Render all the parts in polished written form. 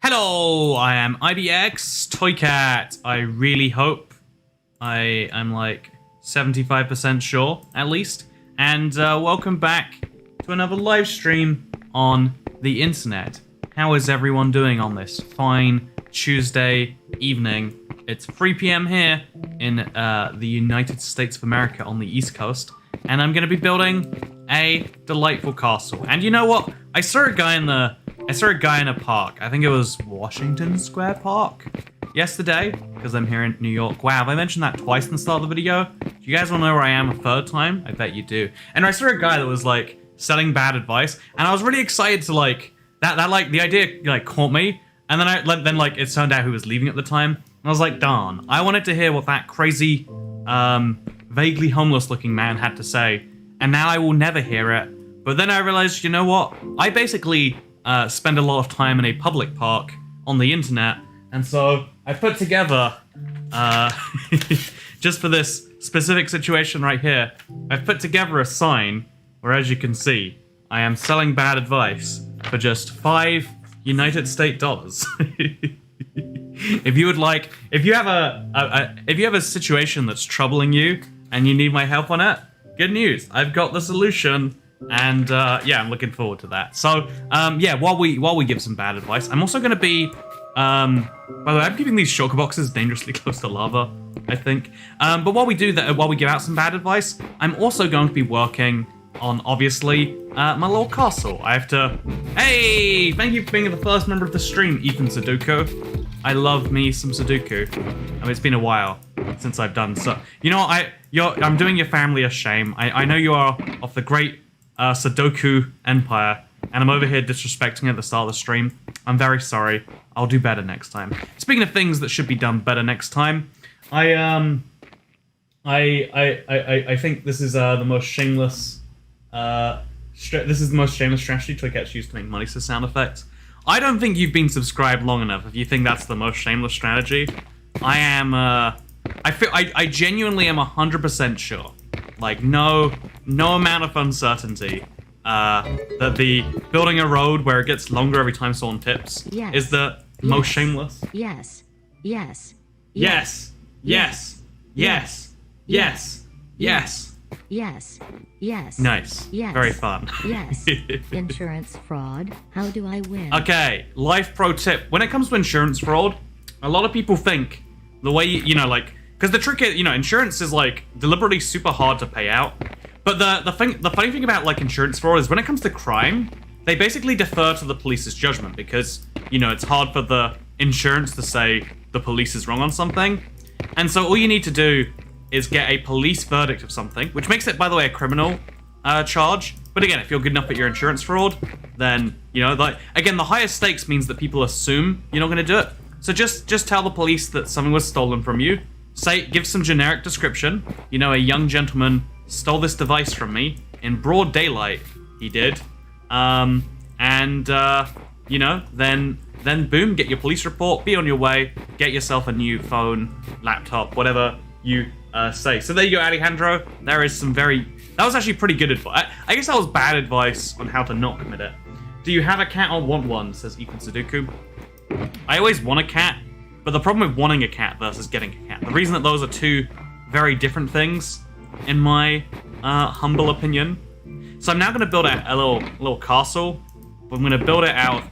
Hello, I am ibxtoycat. I really hope I am like 75% sure, at least. And welcome back to another live stream on the internet. How is everyone doing on this fine Tuesday evening? It's 3 p.m. here in the United States of America on the East Coast. And I'm going to be building a delightful castle. And you know what? I saw a guy in a park. I think it was Washington Square Park yesterday, because I'm here in New York. Wow, have I mentioned that twice in the start of the video? Do you guys want to know where I am a third time? I bet you do. And I saw a guy that was like selling bad advice, and I was really excited to like that like the idea like caught me. And then it turned out who was leaving at the time. And I was like, darn, I wanted to hear what that crazy, vaguely homeless looking man had to say. And now I will never hear it. But then I realized, you know what? I basically spend a lot of time in a public park on the internet. And so I put together, just for this specific situation right here, I've put together a sign where, as you can see, I am selling bad advice for just 5 United States dollars. If you have a situation that's troubling you and you need my help on it, good news, I've got the solution. And yeah, I'm looking forward to that. So yeah, while we give some bad advice, I'm also going to be by the way, I'm keeping these shulker boxes dangerously close to lava, I think. But while we do that, while we give out some bad advice, I'm also going to be working on, obviously, my little castle. I have to... Hey! Thank you for being the first member of the stream, Ethan Sudoku. I love me some Sudoku. I mean, it's been a while since I've done so. You know, I'm doing your family a shame. I know you are of the great Sudoku Empire, and I'm over here disrespecting at the start of the stream. I'm very sorry. I'll do better next time. Speaking of things that should be done better next time, I think this is the most shameless. This is the most shameless strategy Toycat's used to make money to sound effects. I don't think you've been subscribed long enough if you think that's the most shameless strategy. I am. I genuinely am 100% sure. Like no amount of uncertainty that the building a road where it gets longer every time someone tips is the most shameless. Yes. Yes. Yes. Yes. Yes. Yes. Yes. Yes. Yes. Nice. Yes. Very fun. Yes. Insurance fraud. How do I win? Okay. Life pro tip. When it comes to insurance fraud, a lot of people think the way because the trick is, insurance is like deliberately super hard to pay out. But the funny thing about like insurance fraud is when it comes to crime, they basically defer to the police's judgment because, it's hard for the insurance to say the police is wrong on something. And so all you need to do is get a police verdict of something, which makes it, by the way, a criminal charge. But again, if you're good enough at your insurance fraud, then, again, the highest stakes means that people assume you're not going to do it. So just tell the police that something was stolen from you. Give some generic description. A young gentleman stole this device from me in broad daylight. He did. Then boom, get your police report, be on your way, get yourself a new phone, laptop, whatever you say. So there you go, Alejandro. There is that was actually pretty good advice. I guess that was bad advice on how to not commit it. Do you have a cat or want one, says Ethan Sudoku. I always want a cat. But the problem with wanting a cat versus getting a cat, the reason that those are two very different things, in my humble opinion. So I'm now going to build a little castle. I'm going to build it out of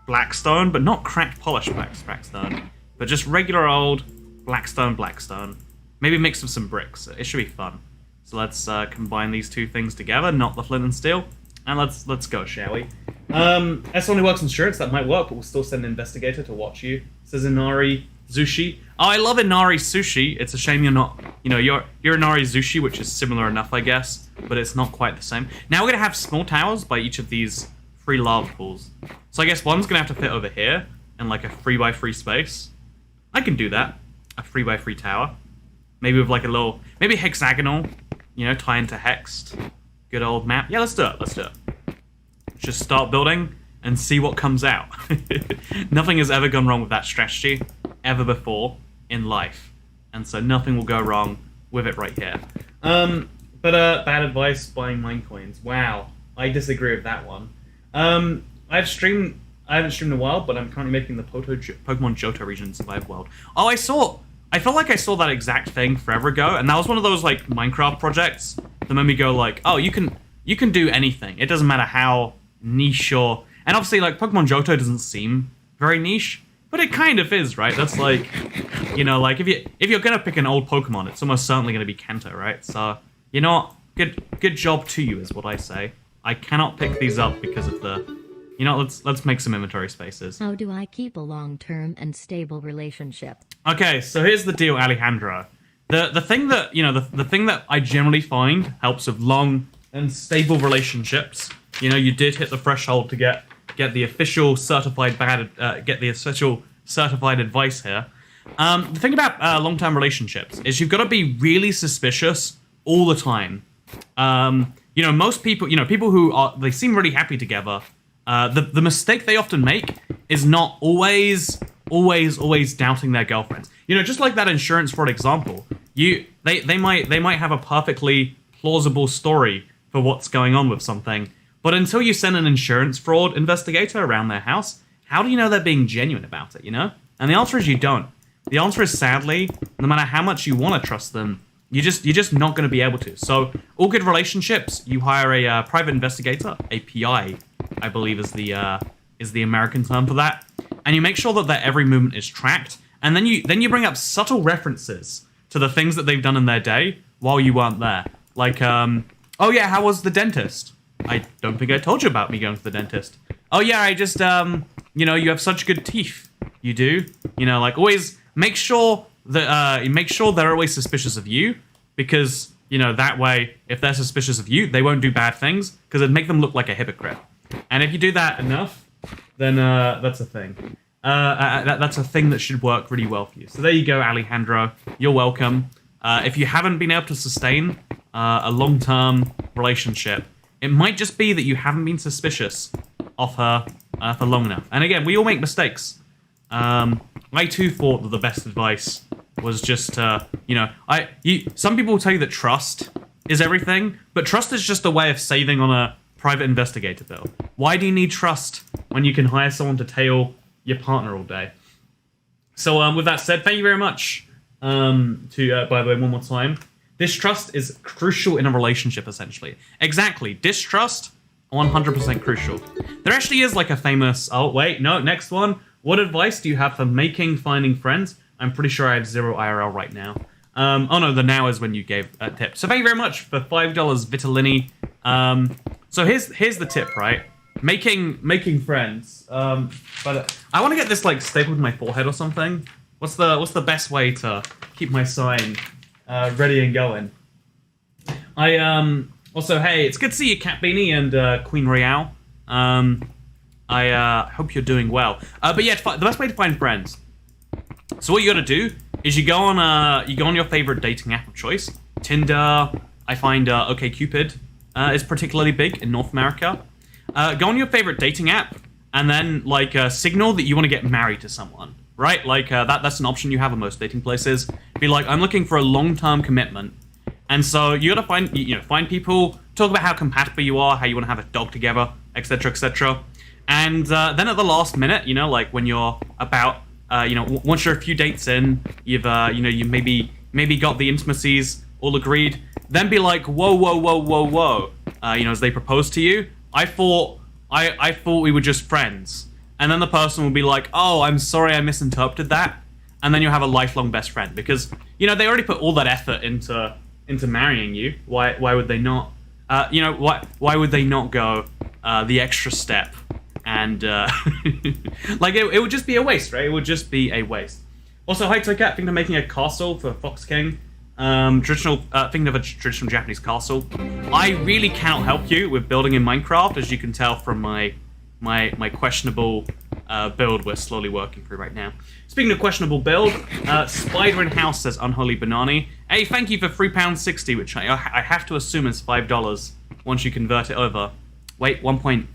blackstone, but not cracked polished blackstone, but just regular old blackstone. Maybe mix with some bricks. It should be fun. So let's combine these two things together, not the flint and steel, and let's go, shall we? This only works insurance. That might work, but we'll still send an investigator to watch you. Says Inari Zushi. Oh, I love Inari Sushi. It's a shame you're not, you're Inari Zushi, which is similar enough, I guess, but it's not quite the same. Now we're gonna have small towers by each of these 3 lava pools. So I guess one's gonna have to fit over here in like a 3x3 space. I can do that. A 3x3 tower. Maybe with like a little, maybe hexagonal, tie into hexed. Good old map. Yeah, let's do it. Just start building and see what comes out. Nothing has ever gone wrong with that strategy ever before in life. And so nothing will go wrong with it right here. But bad advice, buying mine coins. Wow, I disagree with that one. I've streamed I haven't streamed in a while, but I'm currently making the Pokemon Johto region survive world. Oh, I felt like I saw that exact thing forever ago, and that was one of those like Minecraft projects that made me go like, oh, you can do anything. It doesn't matter how niche or... And obviously, like, Pokemon Johto doesn't seem very niche, but it kind of is, right? That's like, you know, like, if you're gonna pick an old Pokemon, it's almost certainly gonna be Kanto, right? So, you know what? Good job to you, is what I say. I cannot pick these up because of the... You know, let's make some inventory spaces. How do I keep a long-term and stable relationship? Okay, so here's the deal, Alejandro. The thing that, you know, the thing that I generally find helps with long and stable relationships, you know, you did hit the threshold to get the official certified certified advice here. The thing about long-term relationships is you've got to be really suspicious all the time. You know, most people, you know, people who they seem really happy together. The mistake they often make is not always doubting their girlfriends. You know, just like that insurance fraud example, they might have a perfectly plausible story for what's going on with something, but until you send an insurance fraud investigator around their house, how do you know they're being genuine about it, you know? And the answer is you don't. The answer is, sadly, no matter how much you want to trust them, you're just not going to be able to. So, all good relationships, you hire a private investigator, a PI, I believe is the American term for that, and you make sure that their every movement is tracked, and then you bring up subtle references to the things that they've done in their day while you weren't there. Like, oh yeah, how was the dentist? I don't think I told you about me going to the dentist. Oh yeah, I just, you know, you have such good teeth. You do. You know, like, always make sure that, they're always suspicious of you, because, you know, that way, if they're suspicious of you, they won't do bad things, because it'd make them look like a hypocrite. And if you do that enough, then that's a thing. That's a thing that should work really well for you. So there you go, Alejandro. You're welcome. If you haven't been able to sustain a long-term relationship, it might just be that you haven't been suspicious of her for long enough. And again, we all make mistakes. I too thought that the best advice was just, you know, some people will tell you that trust is everything, but trust is just a way of saving on a private investigator bill. Why do you need trust when you can hire someone to tail your partner all day? So with that said, thank you very much. By the way, one more time, distrust is crucial in a relationship, essentially. Exactly, distrust, 100% crucial. There actually is like a famous, oh wait, no, next one. What advice do you have for finding friends? I'm pretty sure I have 0 IRL right now. Oh no, the now is when you gave a tip. So thank you very much for $5, Vitalini. So here's the tip, right? Making friends. But I want to get this like stapled to my forehead or something. What's the best way to keep my sign ready and going? Also, hey, it's good to see you, Cat Beanie and Queen Royale. I hope you're doing well. But yeah, the best way to find friends. So what you gotta do is you go on your favorite dating app of choice. Tinder. I find OkCupid is particularly big in North America. Go on your favorite dating app and then like signal that you want to get married to someone, right? Like that's an option you have in most dating places. Be like, I'm looking for a long-term commitment, and so you gotta find people, talk about how compatible you are, how you want to have a dog together, etc., etc. And then at the last minute, you know, like when you're about, once you're a few dates in, you've you maybe got the intimacies all agreed. Then be like, whoa. As they propose to you, I thought we were just friends. And then the person will be like, oh, I'm sorry, I misinterpreted that. And then you'll have a lifelong best friend because, you know, they already put all that effort into marrying you. Why would they not? Why would they not go the extra step? And like it would just be a waste, right? It would just be a waste. Also, hi Toycat, thinking of making a castle for Fox King. Thinking of a traditional Japanese castle. I really cannot help you with building in Minecraft, as you can tell from my questionable build we're slowly working through right now. Speaking of questionable build, Spider in House says Unholy Banani. Hey, thank you for £3.60, which I have to assume is $5 once you convert it over. Wait, 1.3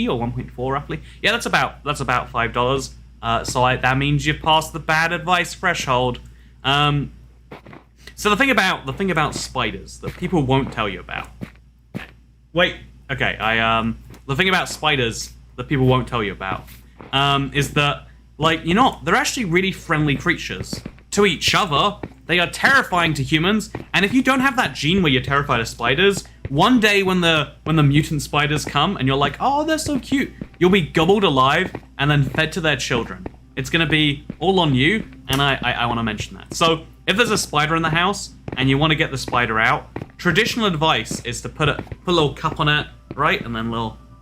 or 1.4 roughly? Yeah, that's about $5. So that means you've passed the bad advice threshold. So the thing about spiders that people won't tell you about. Wait, okay, the thing about spiders that people won't tell you about is that, like, you know, they're actually really friendly creatures. To each other, they are terrifying to humans, and if you don't have that gene where you're terrified of spiders, one day when the mutant spiders come and you're like, oh, they're so cute, you'll be gobbled alive and then fed to their children. It's gonna be all on you, and I want to mention that. So if there's a spider in the house and you want to get the spider out, traditional advice is to put a little cup on it, right, and then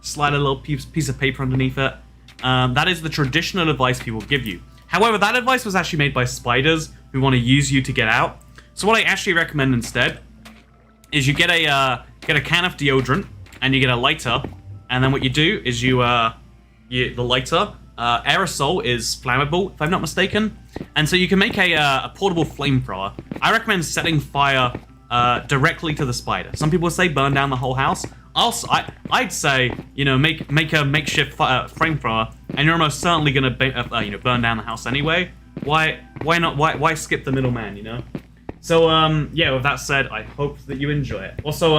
slide a little piece of paper underneath it. That is the traditional advice people give you. However, that advice was actually made by spiders who want to use you to get out. So what I actually recommend instead is you get a can of deodorant and you get a lighter, and then what you do is the lighter aerosol is flammable, if I'm not mistaken, and so you can make a portable flamethrower. I recommend setting fire directly to the spider. Some people say burn down the whole house. I'd say, you know, make a makeshift flamethrower, and you're almost certainly gonna burn down the house anyway. Why not? Why skip the middleman? You know. So yeah. With that said, I hope that you enjoy it. Also,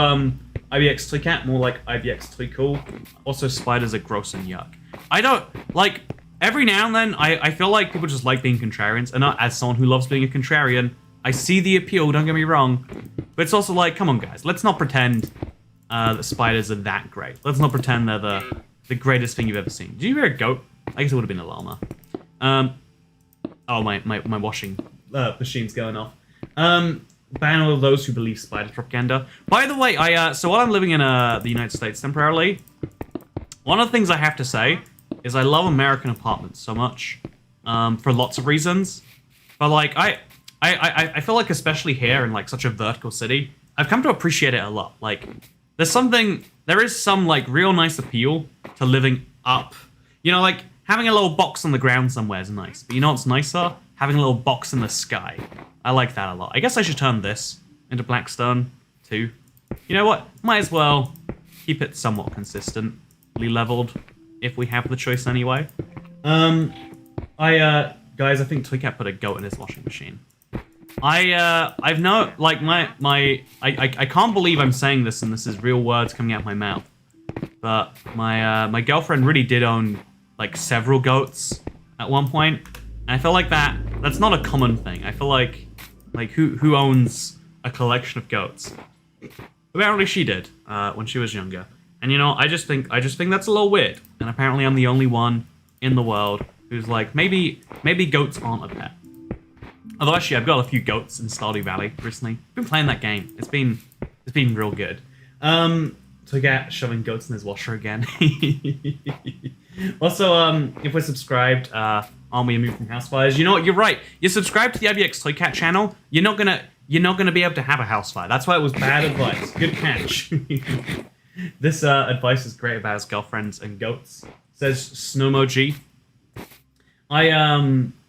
ibxtoycat, more like ibxtoycool. Also, spiders are gross and yuck. I don't like. Every now and then, I feel like people just like being contrarians, and as someone who loves being a contrarian, I see the appeal. Don't get me wrong, but it's also like, come on, guys, let's not pretend that spiders are that great. Let's not pretend they're the greatest thing you've ever seen. Did you hear a goat? I guess it would have been a llama. Oh, my washing machine's going off. Ban all those who believe spider propaganda. By the way, so while I'm living in the United States temporarily, one of the things I have to say is I love American apartments so much, for lots of reasons. But like I feel like, especially here in like such a vertical city, I've come to appreciate it a lot. Like there is some like real nice appeal to living up. You know, like having a little box on the ground somewhere is nice, but you know what's nicer? Having a little box in the sky. I like that a lot. I guess I should turn this into blackstone too. You know what? Might as well keep it somewhat consistently leveled if we have the choice anyway. Guys, I think Toycat put a goat in his washing machine. I've no, like, I can't believe I'm saying this and this is real words coming out of my mouth. But my girlfriend really did own, like, several goats at one point. And I feel like that's not a common thing. I feel like who owns a collection of goats? Apparently she did, when she was younger. And you know, I just think that's a little weird. And apparently I'm the only one in the world who's like, maybe goats aren't a pet. Although actually, I've got a few goats in Stardew Valley recently. I've been playing that game. It's been real good. To get shoving goats in his washer again. Also, if we're subscribed, aren't we immune from house fires? You know what? You're right. You're subscribed to the ibxtoycat channel. You're not gonna be able to have a house fire. That's why it was bad advice. Good catch. This advice is great about his girlfriends and goats. Says Snowmoji.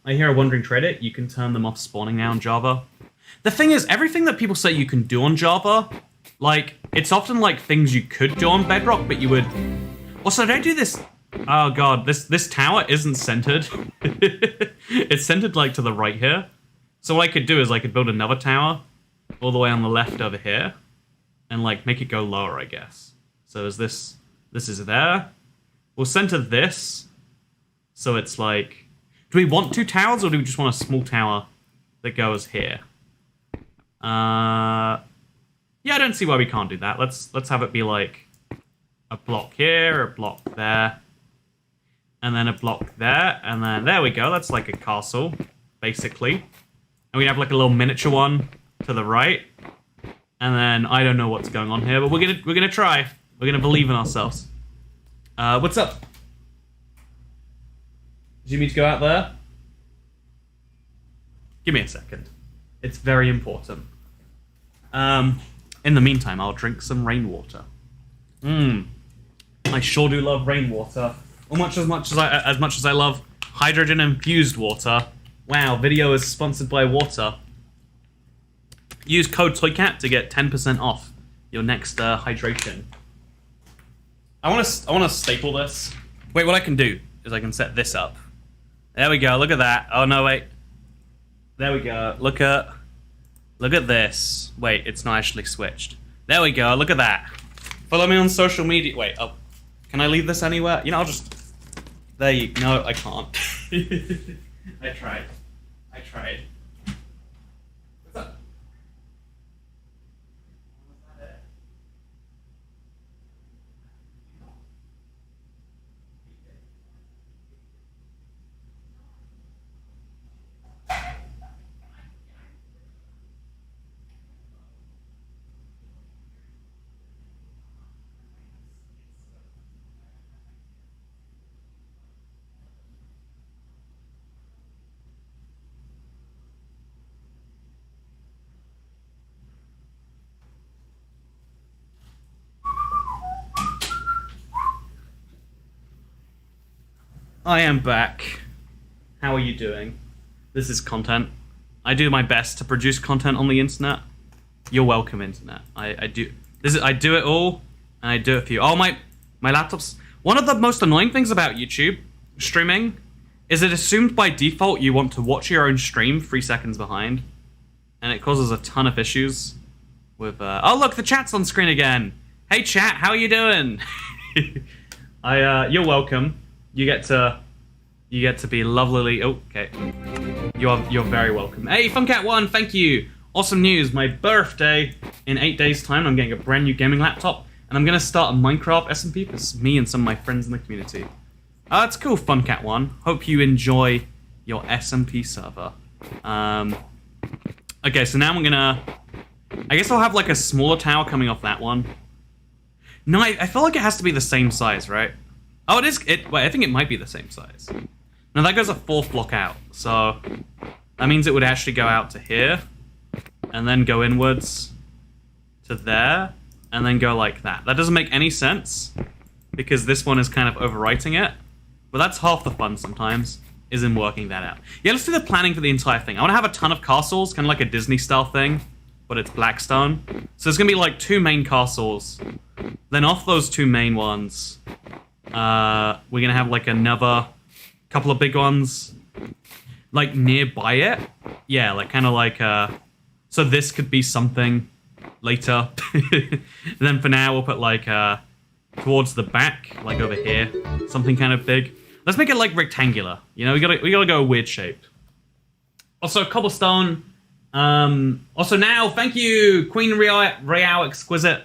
I hear a wandering trader. You can turn them off spawning now in Java. The thing is, everything that people say you can do on Java, like, it's often like things you could do on Bedrock, but you would. Also, don't do this. Oh god, this tower isn't centered. It's centered like to the right here. So what I could do is I could build another tower all the way on the left over here, and like make it go lower, I guess. So as this is there. We'll center this, so it's like. Do we want two towers, or do we just want a small tower that goes here? Yeah, I don't see why we can't do that. Let's have it be like a block here, a block there, and then a block there, and then there we go. That's like a castle, basically. And we have like a little miniature one to the right, and then I don't know what's going on here, but we're gonna try. We're gonna believe in ourselves. What's up? Do you mean to go out there? Give me a second. It's very important. In the meantime, I'll drink some rainwater. I sure do love rainwater. As much as I love hydrogen infused water. Wow, video is sponsored by water. Use code Toycat to get 10% off your next hydration. I want to staple this. Wait, what I can do is I can set this up. There we go. Look at that. Oh no, wait. There we go. Look at this. Wait, it's not actually switched. There we go. Look at that. Follow me on social media. Wait. Oh, can I leave this anywhere? You know, There you... No, I can't. I tried. What's up? Was that it? I am back. How are you doing? This is content. I do my best to produce content on the internet. You're welcome, internet. I do it all, and I do it for you. Oh, my laptop's... One of the most annoying things about YouTube streaming is it assumed by default you want to watch your own stream 3 seconds behind, and it causes a ton of issues with... Oh, look, the chat's on screen again. Hey, chat, how are you doing? You're welcome. You get to be lovelily... Oh, okay. You're very welcome. Hey, Funcat1, thank you. Awesome news. My birthday in 8 days' time. I'm getting a brand new gaming laptop, and I'm going to start a Minecraft SMP for me and some of my friends in the community. That's cool, Funcat1. Hope you enjoy your SMP server. Okay, so now I'm going to... I guess I'll have like a smaller tower coming off that one. No, I feel like it has to be the same size, right? Oh, it is. Wait, I think it might be the same size. No, that goes a 4th block out. So that means it would actually go out to here, and then go inwards to there, and then go like that. That doesn't make any sense, because this one is kind of overwriting it. But that's half the fun sometimes, is in working that out. Yeah, let's do the planning for the entire thing. I want to have a ton of castles, kind of like a Disney-style thing, but it's Blackstone. So there's going to be like 2 main castles. Then off those 2 main ones... we're gonna have like another couple of big ones like nearby it. Yeah, like kind of like so this could be something later. And then for now we'll put like towards the back, like over here, something kind of big. Let's make it like rectangular. You know, we gotta go a weird shape. Also cobblestone. Also now, thank you, Queen Real Exquisite.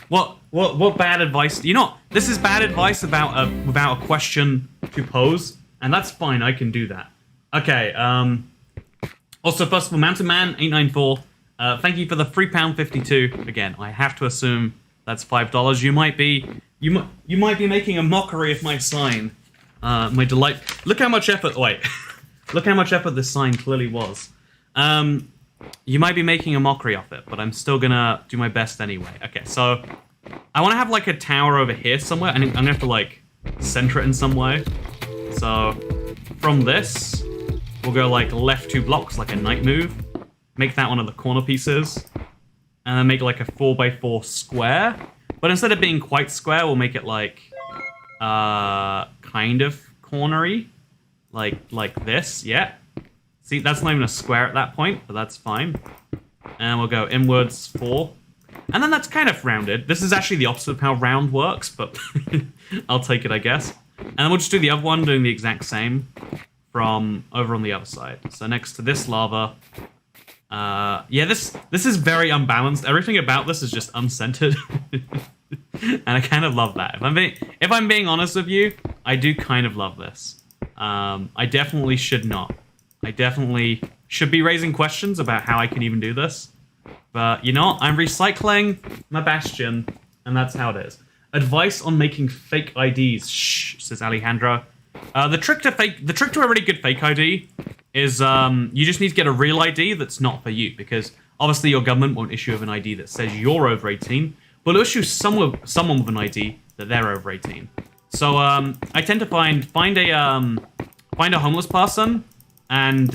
What bad advice? You know, this is bad advice about without a question to pose, and that's fine. I can do that. Okay. Also, first of all, Mountain Man 894. Thank you for the £3.52. Again, I have to assume that's $5. You might be making a mockery of my sign. My delight. Look how much effort. Wait. Look how much effort this sign clearly was. You might be making a mockery of it, but I'm still gonna do my best anyway. Okay, so I want to have like a tower over here somewhere, and I'm gonna have to like center it in some way. So from this, we'll go like left 2 blocks, like a knight move. Make that one of the corner pieces, and then make like a 4x4 square. But instead of being quite square, we'll make it like kind of cornery, like this. Yeah. See, that's not even a square at that point, but that's fine. And we'll go inwards 4. And then that's kind of rounded. This is actually the opposite of how round works, but I'll take it, I guess. And then we'll just do the other one, doing the exact same from over on the other side. So next to this lava. Yeah, this is very unbalanced. Everything about this is just uncentered. And I kind of love that. If I'm being honest with you, I do kind of love this. I definitely should not. I definitely should be raising questions about how I can even do this. But, you know, I'm recycling my bastion, and that's how it is. Advice on making fake IDs. Shh, says Alejandro. The trick to a really good fake ID is you just need to get a real ID that's not for you, because obviously your government won't issue an ID that says you're over 18, but it'll issue someone with an ID that they're over 18. So I tend to find a homeless person, and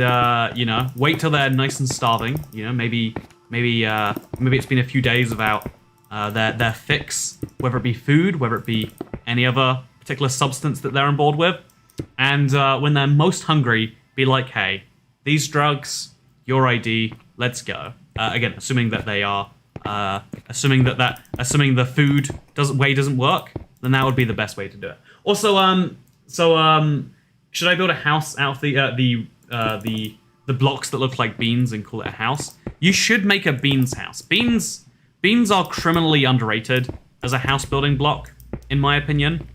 you know, wait till they're nice and starving. You know, maybe it's been a few days without their fix, whether it be food, whether it be any other particular substance that they're on board with. And when they're most hungry, be like, hey, these drugs, your ID, let's go. Again, assuming that they are, assuming the food doesn't work, then that would be the best way to do it. Also, should I build a house out of the blocks that look like beans and call it a house? You should make a beans house. Beans are criminally underrated as a house building block, in my opinion.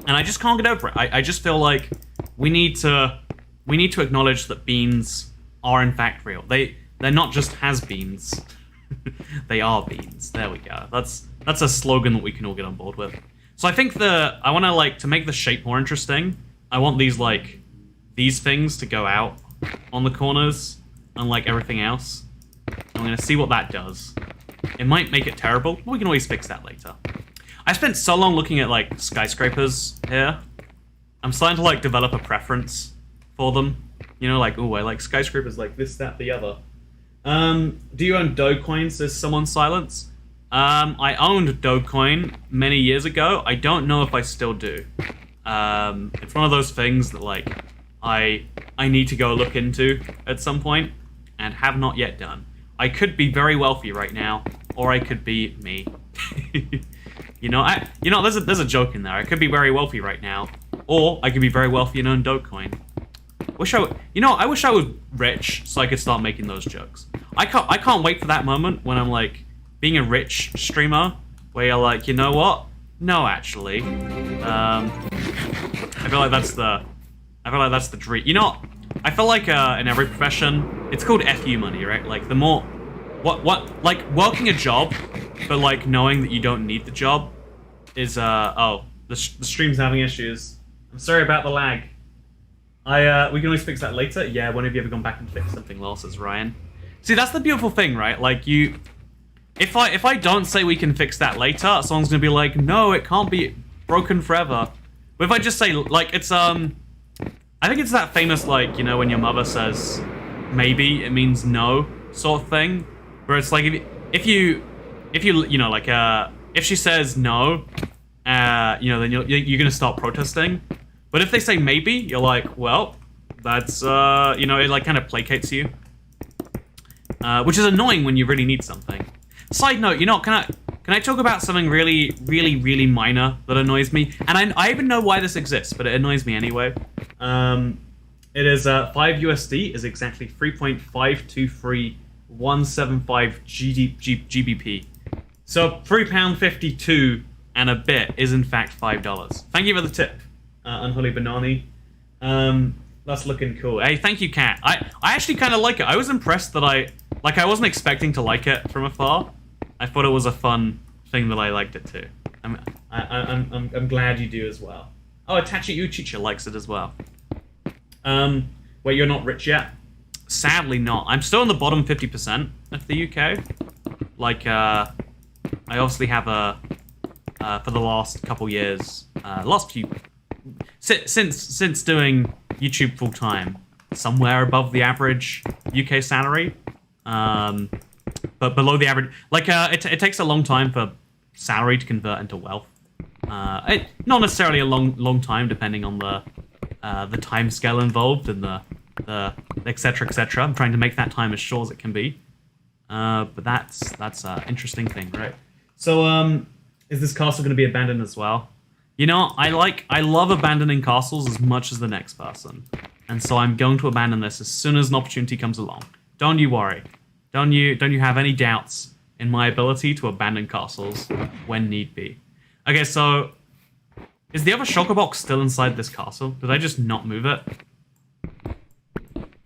And I just can't get over it. I just feel like we need to acknowledge that beans are in fact real. They're not just has-beens. They are beans. There we go. That's a slogan that we can all get on board with. So I think I want to to make the shape more interesting. I want these things to go out on the corners, unlike everything else. I'm gonna see what that does. It might make it terrible, but we can always fix that later. I spent so long looking at skyscrapers here. I'm starting to develop a preference for them. You know, ooh, I like skyscrapers like this, that, the other. Do you own Dogecoin? Says someone silence. I owned Dogecoin many years ago. I don't know if I still do. It's one of those things that I need to go look into at some point and have not yet done. I could be very wealthy right now, or I could be me. There's a joke in there. I could be very wealthy right now, or I could be very wealthy and own Dogecoin. I wish I was rich so I could start making those jokes. I can't wait for that moment when I'm being a rich streamer where you're like, you know what? No, actually, I feel like that's the dream. You know, I feel like in every profession, it's called FU money, right? The more, working a job, but knowing that you don't need the job is the stream's having issues. I'm sorry about the lag. We can always fix that later. Yeah, when have you ever gone back and fixed something, lol, says Ryan. See, that's the beautiful thing, right? If I don't say we can fix that later, someone's gonna be like, no, it can't be broken forever. But if I just say, it's, I think it's that famous, when your mother says maybe, it means no sort of thing. Where it's if she says no, then you're gonna start protesting. But if they say maybe, you're like, well, that's, it kind of placates you. Which is annoying when you really need something. Side note, can I talk about something really, really, really minor that annoys me? And I even know why this exists, but it annoys me anyway. It is 5 USD is exactly 3.523175 GBP. So £3.52 and a bit is in fact $5. Thank you for the tip, Unholy Banani. That's looking cool. Hey, thank you, Kat. I actually kind of like it. I was impressed that I wasn't expecting to like it from afar. I thought it was a fun thing that I liked it too. I'm glad you do as well. Oh, Itachi Uchicha likes it as well. Wait, you're not rich yet? Sadly not. I'm still in the bottom 50% of the UK. I obviously have for the last couple years, since doing YouTube full time, somewhere above the average UK salary, but below the average. It takes a long time for salary to convert into wealth. Not necessarily a long time, depending on the time scale involved and the etc. etc. I'm trying to make that time as short as it can be. But that's an interesting thing, right? So is this castle going to be abandoned as well? I love abandoning castles as much as the next person, and so I'm going to abandon this as soon as an opportunity comes along. Don't you worry. Don't you have any doubts in my ability to abandon castles when need be. Okay, so is the other shulker box still inside this castle? Did I just not move it?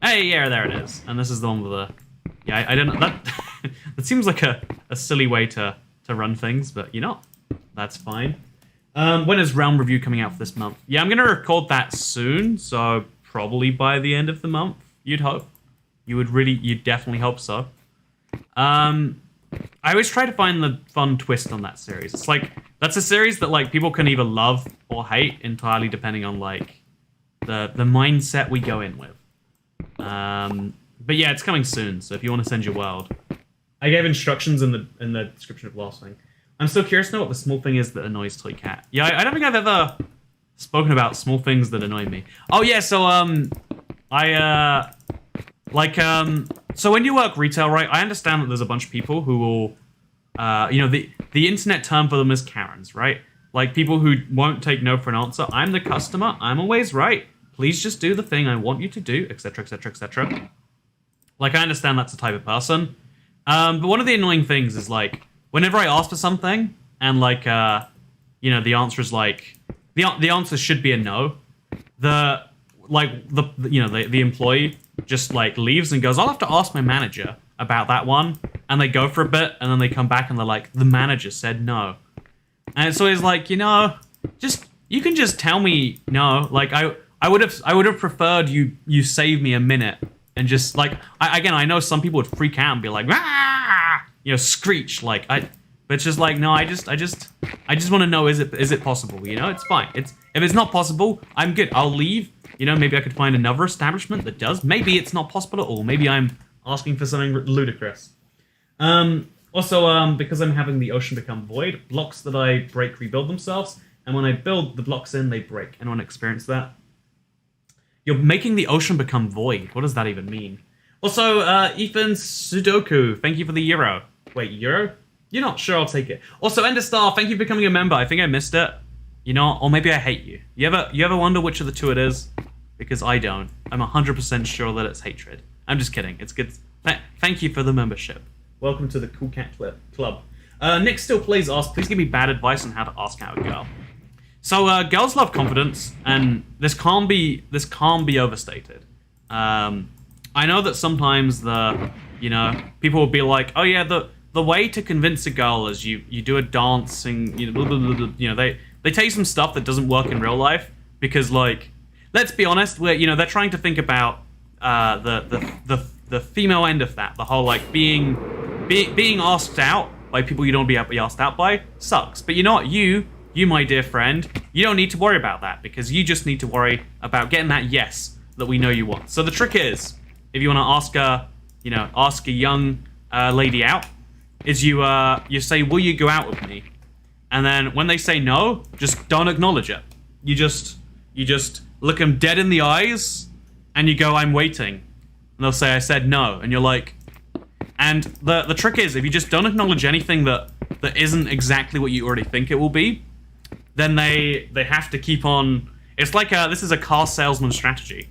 Hey, yeah, there it is. And this is the one with the... Yeah, I don't know. That seems like a silly way to run things, but that's fine. When is Realm Review coming out for this month? Yeah, I'm going to record that soon, so probably by the end of the month, you'd hope. You'd definitely hope so. I always try to find the fun twist on that series. It's that's a series that people can either love or hate entirely depending on the mindset we go in with. But yeah, it's coming soon, so if you want to send your world. I gave instructions in the description of the last thing. I'm still curious to know what the small thing is that annoys Toycat. Yeah, I don't think I've ever spoken about small things that annoy me. Oh yeah, so so when you work retail, right, I understand that there's a bunch of people who will, the internet term for them is Karens, right? Like people who won't take no for an answer. I'm the customer. I'm always right. Please just do the thing I want you to do, etc., etc., etc. Like I understand that's the type of person. But one of the annoying things is like whenever I ask for something and like you know the answer is like the answer should be a no. The employee just like leaves and goes, I'll have to ask my manager about that one, and they go for a bit and then they come back and they're like, the manager said no. And it's always like, you know, just you can just tell me no. Like I would have preferred you save me a minute and just like I know some people would freak out and be like, ah! You know, screech like but it's just like no, I just want to know, is it possible? You know, it's fine. If it's not possible, I'm good. I'll leave. You know, maybe I could find another establishment that does. Maybe it's not possible at all. Maybe I'm asking for something ludicrous. Also, because I'm having the ocean become void, blocks that I break rebuild themselves, and when I build the blocks in, they break. Anyone experience that? You're making the ocean become void. What does that even mean? Also, Ethan Sudoku, thank you for the euro. Wait, euro? You're not sure? I'll take it. Also, Enderstar, thank you for becoming a member. I think I missed it. You know, or maybe I hate you. You ever wonder which of the two it is? Because I don't. I'm 100% sure that it's hatred. I'm just kidding. It's good. Thank you for the membership. Welcome to the Cool Cat Club. Nick still plays ask. Please give me bad advice on how to ask out a girl. So girls love confidence, and this can't be overstated. I know that sometimes people will be like, oh yeah, the way to convince a girl is you do a dancing, you know, blah, blah, blah, blah. You know, they tell you some stuff that doesn't work in real life because, like, let's be honest, they're trying to think about the female end of that. The whole like being asked out by people you don't want to be asked out by sucks. But you know what, you my dear friend, you don't need to worry about that because you just need to worry about getting that yes that we know you want. So the trick is, if you want to ask a young lady out, is you say, will you go out with me? And then when they say no, just don't acknowledge it. You just look them dead in the eyes and you go, I'm waiting. And they'll say, I said no. And you're like, and the trick is, if you just don't acknowledge anything that isn't exactly what you already think it will be, then they have to keep on. It's like this is a car salesman strategy.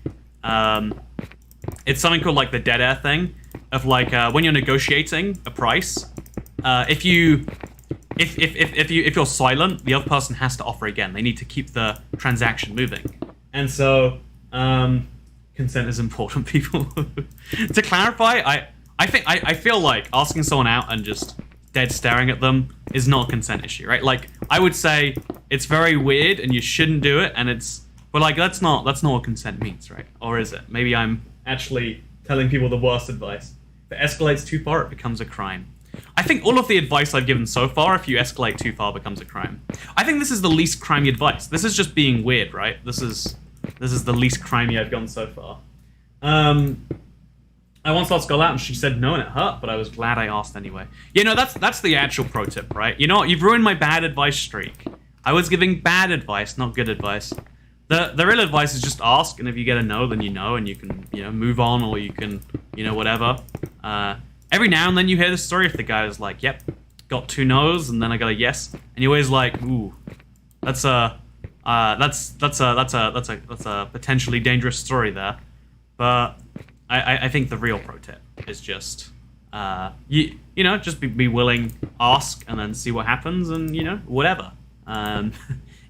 It's something called like the dead air thing of like when you're negotiating a price, if you're silent, the other person has to offer again. They need to keep the transaction moving. And so consent is important, people. To clarify, I feel like asking someone out and just dead staring at them is not a consent issue, right? Like I would say it's very weird and you shouldn't do it, but like that's not what consent means, right? Or is it? Maybe I'm actually telling people the worst advice. If it escalates too far, it becomes a crime. I think all of the advice I've given so far, if you escalate too far, becomes a crime. I think this is the least crimey advice. This is just being weird, right? This is the least crimey I've gone so far. I once asked a girl out and she said no and it hurt, but I was glad I asked anyway. You know, that's the actual pro tip, right? You know what? You've ruined my bad advice streak. I was giving bad advice, not good advice. The real advice is just ask, and if you get a no, then you know, and you can, move on, or you can, whatever. Every now and then you hear the story if the guy is like, yep, got 2 no's, and then I got a yes, and you're always like, ooh, that's a potentially dangerous story there. But I think the real pro tip is just just be willing, ask, and then see what happens, and whatever.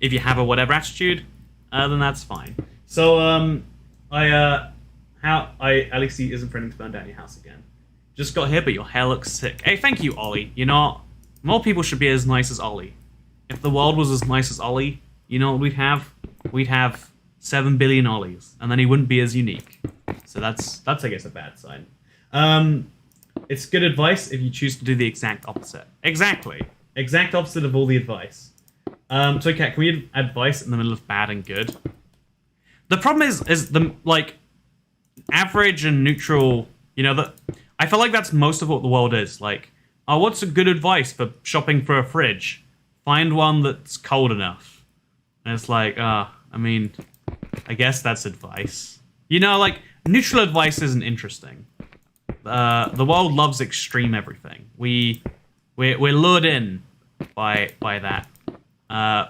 If you have a whatever attitude, then that's fine. So Alexi isn't threatening to burn down your house again. Just got here, but your hair looks sick. Hey, thank you, Ollie. More people should be as nice as Ollie. If the world was as nice as Ollie, you know what we'd have? We'd have 7 billion Ollies, and then he wouldn't be as unique. So that's I guess a bad sign. It's good advice if you choose to do the exact opposite. Exactly. Exact opposite of all the advice. Toycat, can we give advice in the middle of bad and good? The problem is the like average and neutral. I feel like that's most of what the world is. Like, oh, what's a good advice for shopping for a fridge? Find one that's cold enough. And it's like, I guess that's advice. Like neutral advice isn't interesting. The world loves extreme everything. We're lured in by that.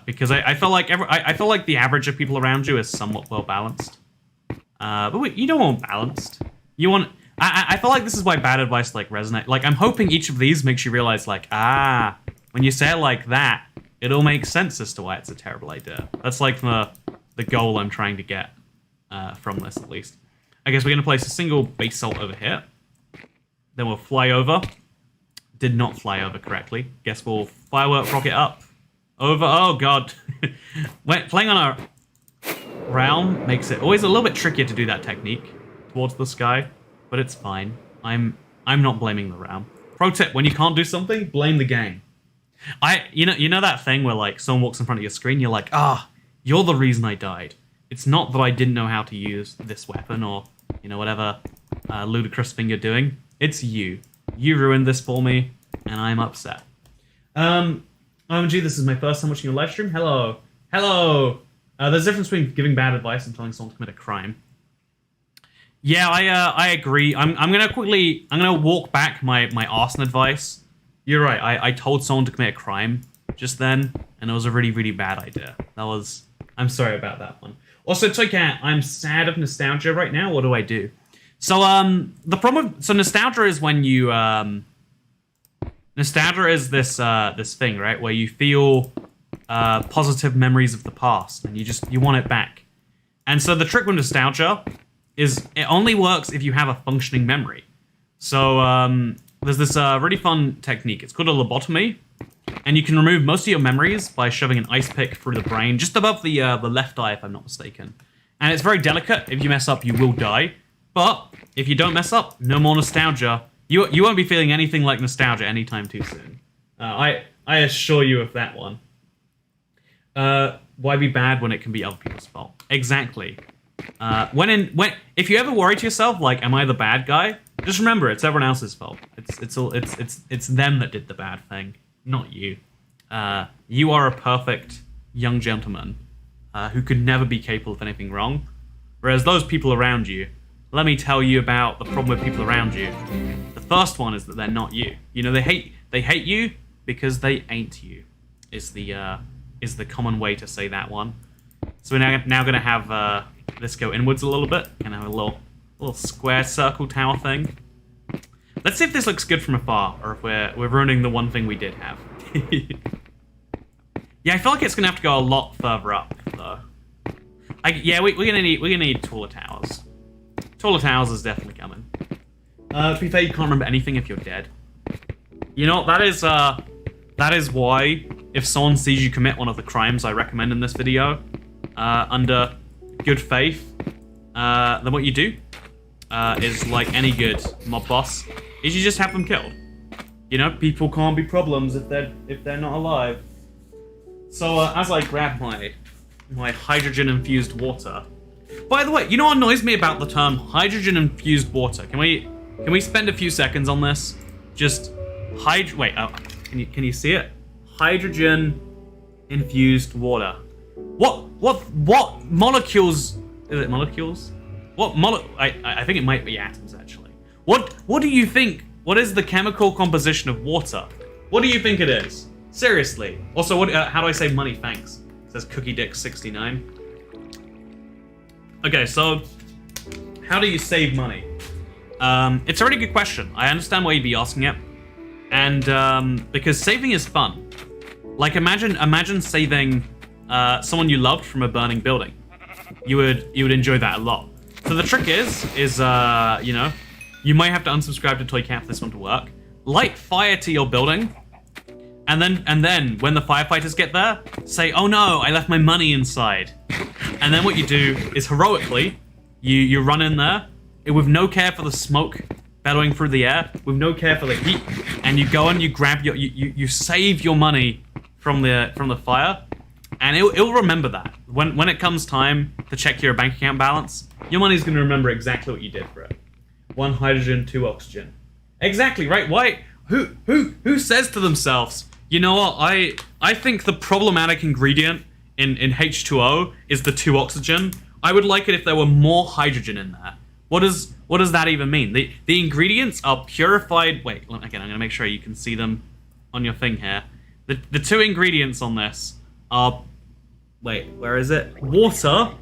because I feel like I feel like the average of people around you is somewhat well balanced. But wait, you don't want balanced. You want. I feel like this is why bad advice like resonate. Like I'm hoping each of these makes you realize like when you say it like that, it all makes sense as to why it's a terrible idea. That's like the goal I'm trying to get from this at least. I guess we're gonna place a single base salt over here. Then we'll fly over. Did not fly over correctly. Guess we'll firework rocket up. Over. Oh god. Playing on a realm makes it always a little bit trickier to do that technique towards the sky, but it's fine. I'm not blaming the realm. Pro tip: when you can't do something, blame the game. You know that thing where like someone walks in front of your screen, you're like, you're the reason I died. It's not that I didn't know how to use this weapon or whatever ludicrous thing you're doing. It's you. You ruined this for me, and I'm upset. OMG, this is my first time watching your live stream. Hello. Hello. There's a difference between giving bad advice and telling someone to commit a crime. Yeah, I agree. I'm gonna walk back my arson advice. You're right. I told someone to commit a crime just then, and it was a really, really bad idea. I'm sorry about that one. Also, Toycat, I'm sad of nostalgia right now. What do I do? So the problem. So nostalgia is when you nostalgia is this thing, right, where you feel positive memories of the past, and you want it back. And so the trick with nostalgia is it only works if you have a functioning memory. So there's this really fun technique. It's called a lobotomy, and you can remove most of your memories by shoving an ice pick through the brain, just above the left eye, if I'm not mistaken. And it's very delicate. If you mess up, you will die. But if you don't mess up, no more nostalgia. You won't be feeling anything like nostalgia anytime too soon. I assure you of that one. Why be bad when it can be other people's fault? Exactly. If you ever worry to yourself like, am I the bad guy? Just remember, it's everyone else's fault. It's them that did the bad thing, not you. You are a perfect young gentleman who could never be capable of anything wrong. Whereas those people around you, let me tell you about the problem with people around you. The first one is that they're not you. They hate you because they ain't you. Is the common way to say that one. So we're now going to have this go inwards a little bit. Gonna have a little square circle tower thing. Let's see if this looks good from afar, or if we're ruining the one thing we did have. Yeah, I feel like it's gonna have to go a lot further up though. We're gonna need taller towers. Taller towers is definitely coming. To be fair, you can't remember anything if you're dead. That is why if someone sees you commit one of the crimes I recommend in this video, under good faith, then what you do is like any good mob boss, is you just have them killed. People can't be problems if they're not alive. So as I grab my hydrogen infused water. By the way, what annoys me about the term hydrogen infused water? Can we spend a few seconds on this? Just wait, can you see it? Hydrogen infused water. What molecules? Is it molecules? I think it might be atoms actually. What do you think? What is the chemical composition of water? What do you think it is? Seriously. Also, how do I save money? Thanks. It says Cookie Dick 69. Okay, so how do you save money? It's a really good question. I understand why you'd be asking it, and because saving is fun. Like imagine saving someone you loved from a burning building. You would enjoy that a lot. So the trick is you might have to unsubscribe to Toycat for this one to work. Light fire to your building, and then when the firefighters get there, say, "Oh no, I left my money inside." And then what you do is heroically, you run in there with no care for the smoke bellowing through the air, with no care for the heat, and you go and you grab you save your money from the fire, and it'll remember that when it comes time to check your bank account balance, your money's going to remember exactly what you did for it. 1 hydrogen, 2 oxygen. Exactly right. Why? Who says to themselves, you know what? I think the problematic ingredient in H2O is the 2 oxygen. I would like it if there were more hydrogen in there. What does that even mean? The ingredients are purified. Wait, again, I'm gonna make sure you can see them on your thing here. The 2 ingredients on this are, wait, where is it? Water,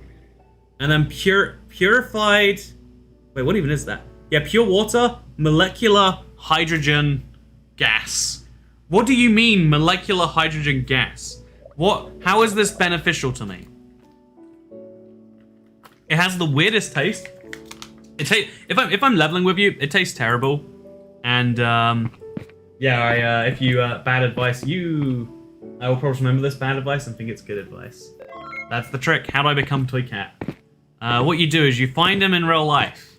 and then purified, wait, what even is that? Yeah, pure water, molecular hydrogen gas. What do you mean, molecular hydrogen gas? How is this beneficial to me? It has the weirdest taste. If I'm leveling with you, it tastes terrible. And yeah, if you bad advice, I will probably remember this bad advice and think it's good advice. That's the trick. How do I become Toycat? What you do is you find him in real life.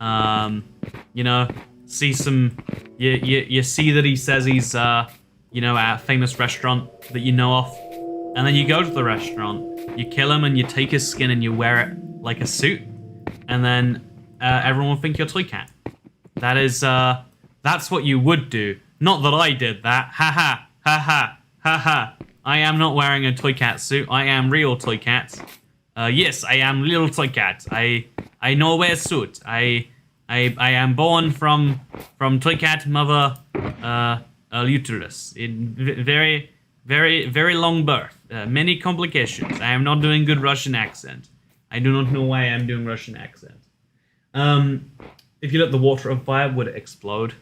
You know, see some. You see that he says he's you know, at a famous restaurant that you know of, and then you go to the restaurant. You kill him and you take his skin and you wear it like a suit, and then everyone will think you're Toycat. That's what you would do. Not that I did that. Ha ha ha ha ha ha. I am not wearing a Toycat suit. I am real Toycat. Yes, I am real Toycat. I no wear suit. I am born from Toycat mother uterus. In very very long birth. Many complications. I am not doing good Russian accent. I do not know why I am doing Russian accent. If you let the water on fire, would it explode?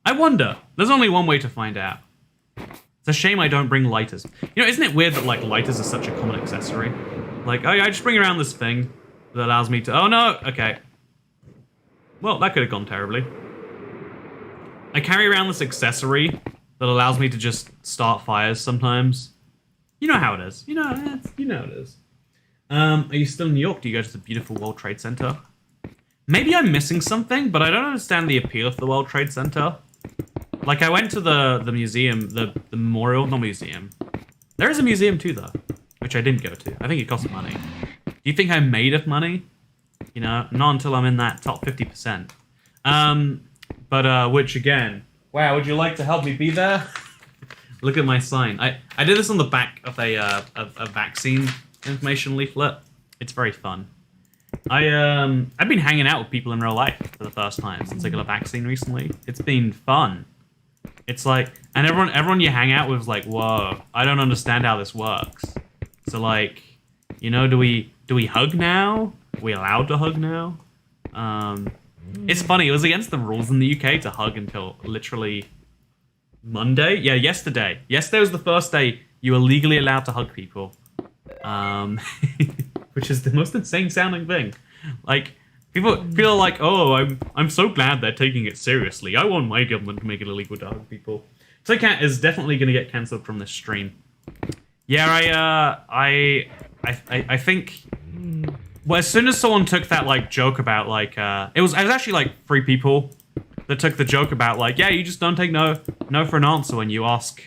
I wonder. There's only one way to find out. It's a shame I don't bring lighters. You know, isn't it weird that, like, lighters are such a common accessory? Like, oh, I just bring around this thing that allows me to... Oh, no! Okay. Well, that could have gone terribly. I carry around this accessory that allows me to just start fires sometimes. You know how it is. You know how it is. Are you still in New York? Do you go to the beautiful World Trade Center? Maybe I'm missing something, but I don't understand the appeal of the World Trade Center. Like, I went to the museum, the memorial, not museum. There is a museum too, though, which I didn't go to. I think it costs money. Do you think I'm made of money? You know, not until I'm in that top 50%. But which again, wow, would you like to help me be there? Look at my sign. I did this on the back of a vaccine information leaflet. It's very fun. I've been hanging out with people in real life for the first time since I got a vaccine recently. It's been fun. It's like, and everyone you hang out with is like, whoa, I don't understand how this works. So like, you know, do we hug now? Are we allowed to hug now? It's funny, it was against the rules in the UK to hug until literally Monday. Yeah, yesterday. Yesterday was the first day you were legally allowed to hug people. Which is the most insane sounding thing. Like, people are like, oh, I'm so glad they're taking it seriously. I want my government to make it illegal to hug people. Toycat is definitely going to get cancelled from this stream. Yeah, I think... Well, as soon as someone took that, like, joke about, like, it was actually, like, 3 people that took the joke about, like, yeah, you just don't take no for an answer when you ask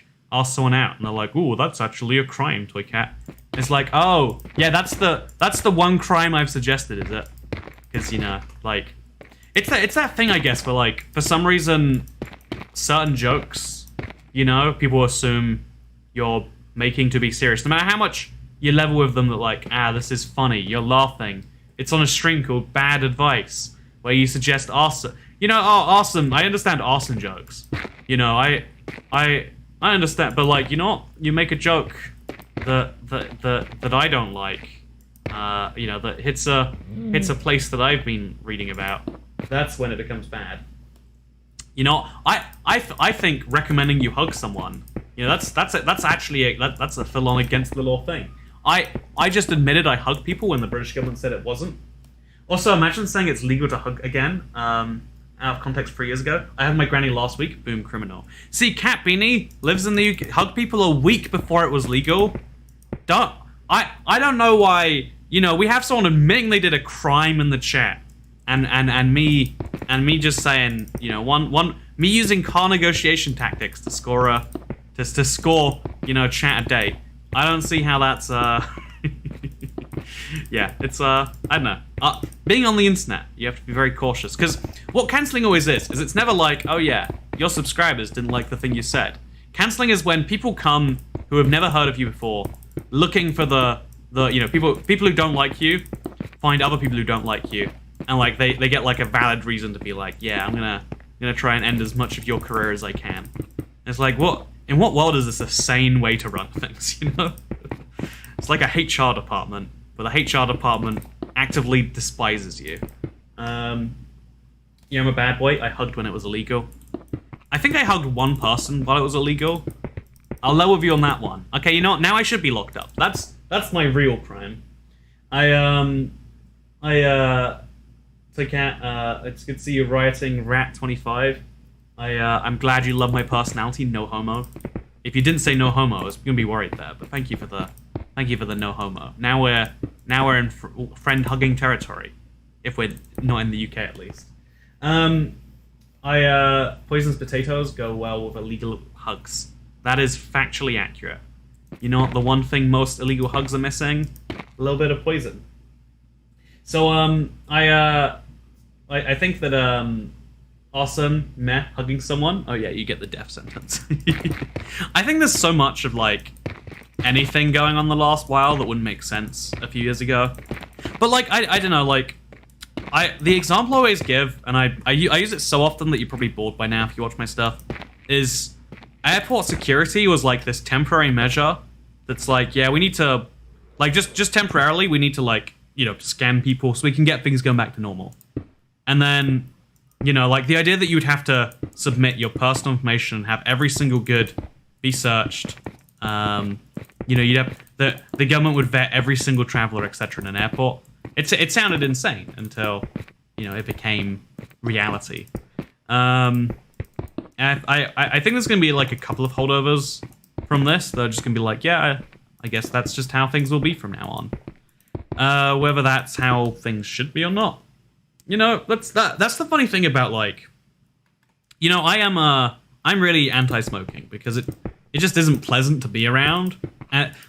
someone out. And they're like, ooh, that's actually a crime, Toycat. It's like, oh, yeah, that's the one crime I've suggested, is it? Because, you know, like, it's that thing, I guess, where, like, for some reason, certain jokes, you know, people assume you're making to be serious. No matter how much you level with them that, like, this is funny, you're laughing. It's on a stream called Bad Advice, where you suggest arson. You know, oh, arson, I understand arson jokes. You know, I understand, but, like, you know what? You make a joke that I don't like, you know, that hits a place that I've been reading about. That's when it becomes bad. You know, I think recommending you hug someone, you know, that's actually that's a full-on against the law thing. I just admitted I hugged people when the British government said it wasn't. Also, imagine saying it's legal to hug again. Out of context 3 years ago. I had my granny last week. Boom, criminal. See, Cat Beanie lives in the UK. Hugged people a week before it was legal. I don't know why. You know, we have someone admitting they did a crime in the chat, and me just saying, you know, me using car negotiation tactics to score you know, chat a date. I don't see how that's yeah, it's I don't know. Being on the internet, you have to be very cautious, because what cancelling always is it's never like, oh yeah, your subscribers didn't like the thing you said. Cancelling is when people come who have never heard of you before, looking for the you know, people who don't like you find other people who don't like you, and like they get like a valid reason to be like, yeah, I'm gonna try and end as much of your career as I can. And it's like, what in what world is this a sane way to run things, you know? It's like a HR department, but the HR department actively despises you. Yeah, I'm a bad boy. I hugged when it was illegal. I think I hugged one person while it was illegal. I'll lower you on that one. Okay, you know what? Now I should be locked up. That's my real crime. Toycat, it's good to see you rioting, Rat25. I'm glad you love my personality, no homo. If you didn't say no homo, I was gonna be worried there, but thank you for the no homo. Now we're in friend hugging territory, if we're not in the UK at least. Poisonous potatoes go well with illegal hugs. That is factually accurate. You know what? The one thing most illegal hugs are missing? A little bit of poison. So I think that awesome meh hugging someone. Oh yeah, you get the death sentence. I think there's so much of like anything going on the last while that wouldn't make sense a few years ago. But like I don't know, like the example I always give, and I use it so often that you're probably bored by now if you watch my stuff, is airport security was like this temporary measure that's like, yeah, we need to like just temporarily we need to like, you know, scan people so we can get things going back to normal. And then, you know, like the idea that you would have to submit your personal information and have every single good be searched. You know, you'd have the government would vet every single traveler, etc. in an airport. It sounded insane until, you know, it became reality. And I think there's going to be like a couple of holdovers from this. They're just going to be like, yeah, I guess that's just how things will be from now on. Whether that's how things should be or not. You know, that's the funny thing about like, you know, I'm really anti-smoking because it just isn't pleasant to be around.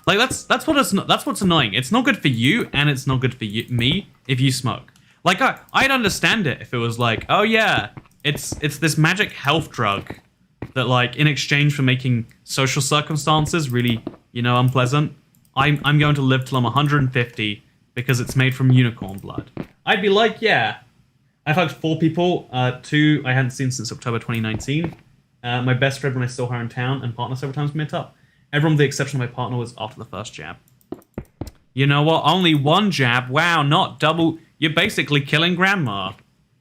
Like that's what's annoying. It's not good for you, and it's not good for me if you smoke. Like I'd understand it if it was like, oh yeah, it's this magic health drug that like in exchange for making social circumstances really, you know, unpleasant, I'm going to live till I'm 150 because it's made from unicorn blood. I'd be like, yeah. I've hugged 4 people, 2 I hadn't seen since October 2019. My best friend when I saw her in town, and partner several times we met up. Everyone with the exception of my partner was after the first jab. You know what? Only 1 jab? Wow, not double. You're basically killing grandma.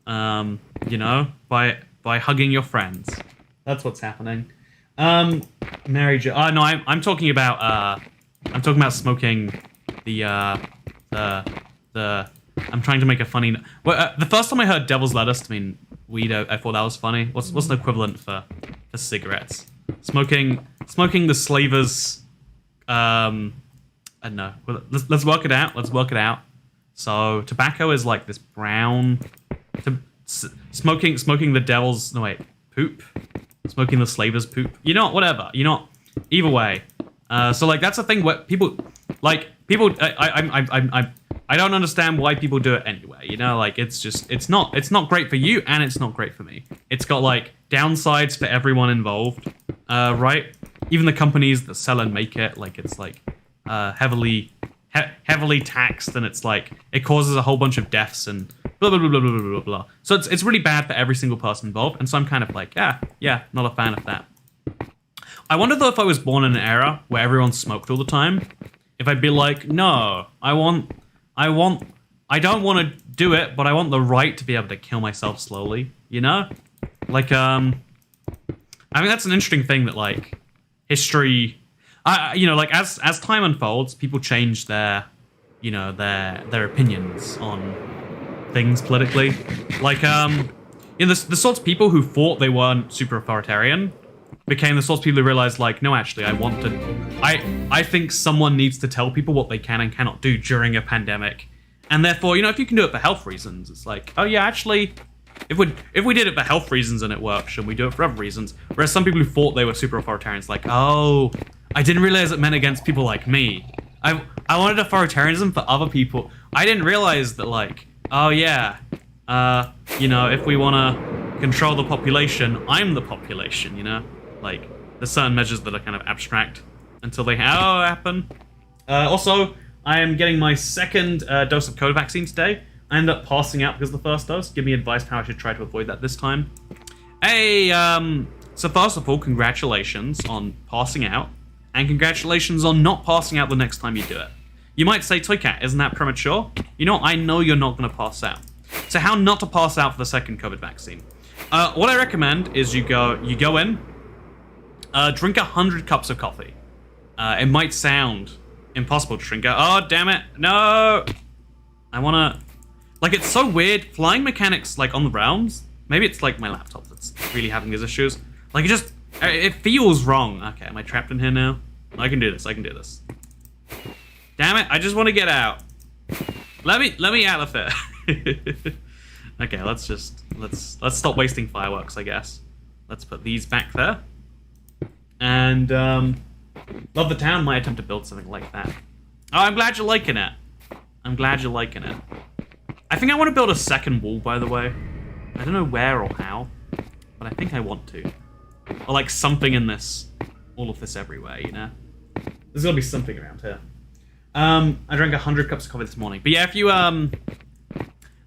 You know, by hugging your friends. That's what's happening. Mary Jo. No, I'm talking about smoking the. I'm trying to make a funny. Well, the first time I heard "Devil's Lettuce" to mean weed, I thought that was funny. What's the equivalent for cigarettes? Smoking the slavers. I don't know. Let's work it out. Let's work it out. So tobacco is like this brown. Smoking the devil's poop. Smoking the slavers' poop. You know, whatever. You know, either way. So like that's a thing where people. I don't understand why people do it anyway. You know, like it's not great for you, and it's not great for me. It's got like downsides for everyone involved, right? Even the companies that sell and make it, like it's like heavily taxed, and it's like it causes a whole bunch of deaths and blah blah blah blah blah blah blah. So it's really bad for every single person involved, and so I'm kind of like, yeah, not a fan of that. I wonder though if I was born in an era where everyone smoked all the time, if I'd be like, no, I don't want to do it, but I want the right to be able to kill myself slowly, you know? Like, I mean, that's an interesting thing that, like, history, you know, like, as time unfolds, people change their opinions on things politically. Like, you know, the sorts of people who thought they weren't super authoritarian became the sorts of people who realized, like, no, actually, I think someone needs to tell people what they can and cannot do during a pandemic. And therefore, you know, if you can do it for health reasons, it's like, oh yeah, actually, if we did it for health reasons and it worked, shouldn't we do it for other reasons? Whereas some people who thought they were super authoritarians, like, oh, I didn't realize it meant against people like me. I wanted authoritarianism for other people. I didn't realize that, like, oh yeah, you know, if we want to control the population, I'm the population, you know? Like, there's certain measures that are kind of abstract until they happen. Also, I am getting my second dose of COVID vaccine today. I ended up passing out because of the first dose. Give me advice how I should try to avoid that this time. Hey, so first of all, congratulations on passing out. And congratulations on not passing out the next time you do it. You might say, Toycat, isn't that premature? You know, I know you're not going to pass out. So how not to pass out for the second COVID vaccine? What I recommend is you go in, drink 100 cups of coffee. It might sound impossible to drink. Oh, damn it. No. I want to... Like, it's so weird. Flying mechanics, like, on the realms, maybe it's, like, my laptop that's really having these issues. Like, it feels wrong. Okay, am I trapped in here now? I can do this. I can do this. Damn it. I just want to get out. Let me out of it. Okay, let's stop wasting fireworks, I guess. Let's put these back there. And, love the town might attempt to build something like that. Oh, I'm glad you're liking it. I'm glad you're liking it. I think I want to build a second wall, by the way. I don't know where or how, but I think I want to. Or like something in this, all of this everywhere, you know? There's gotta be something around here. I drank 100 cups of coffee this morning. But yeah, if you,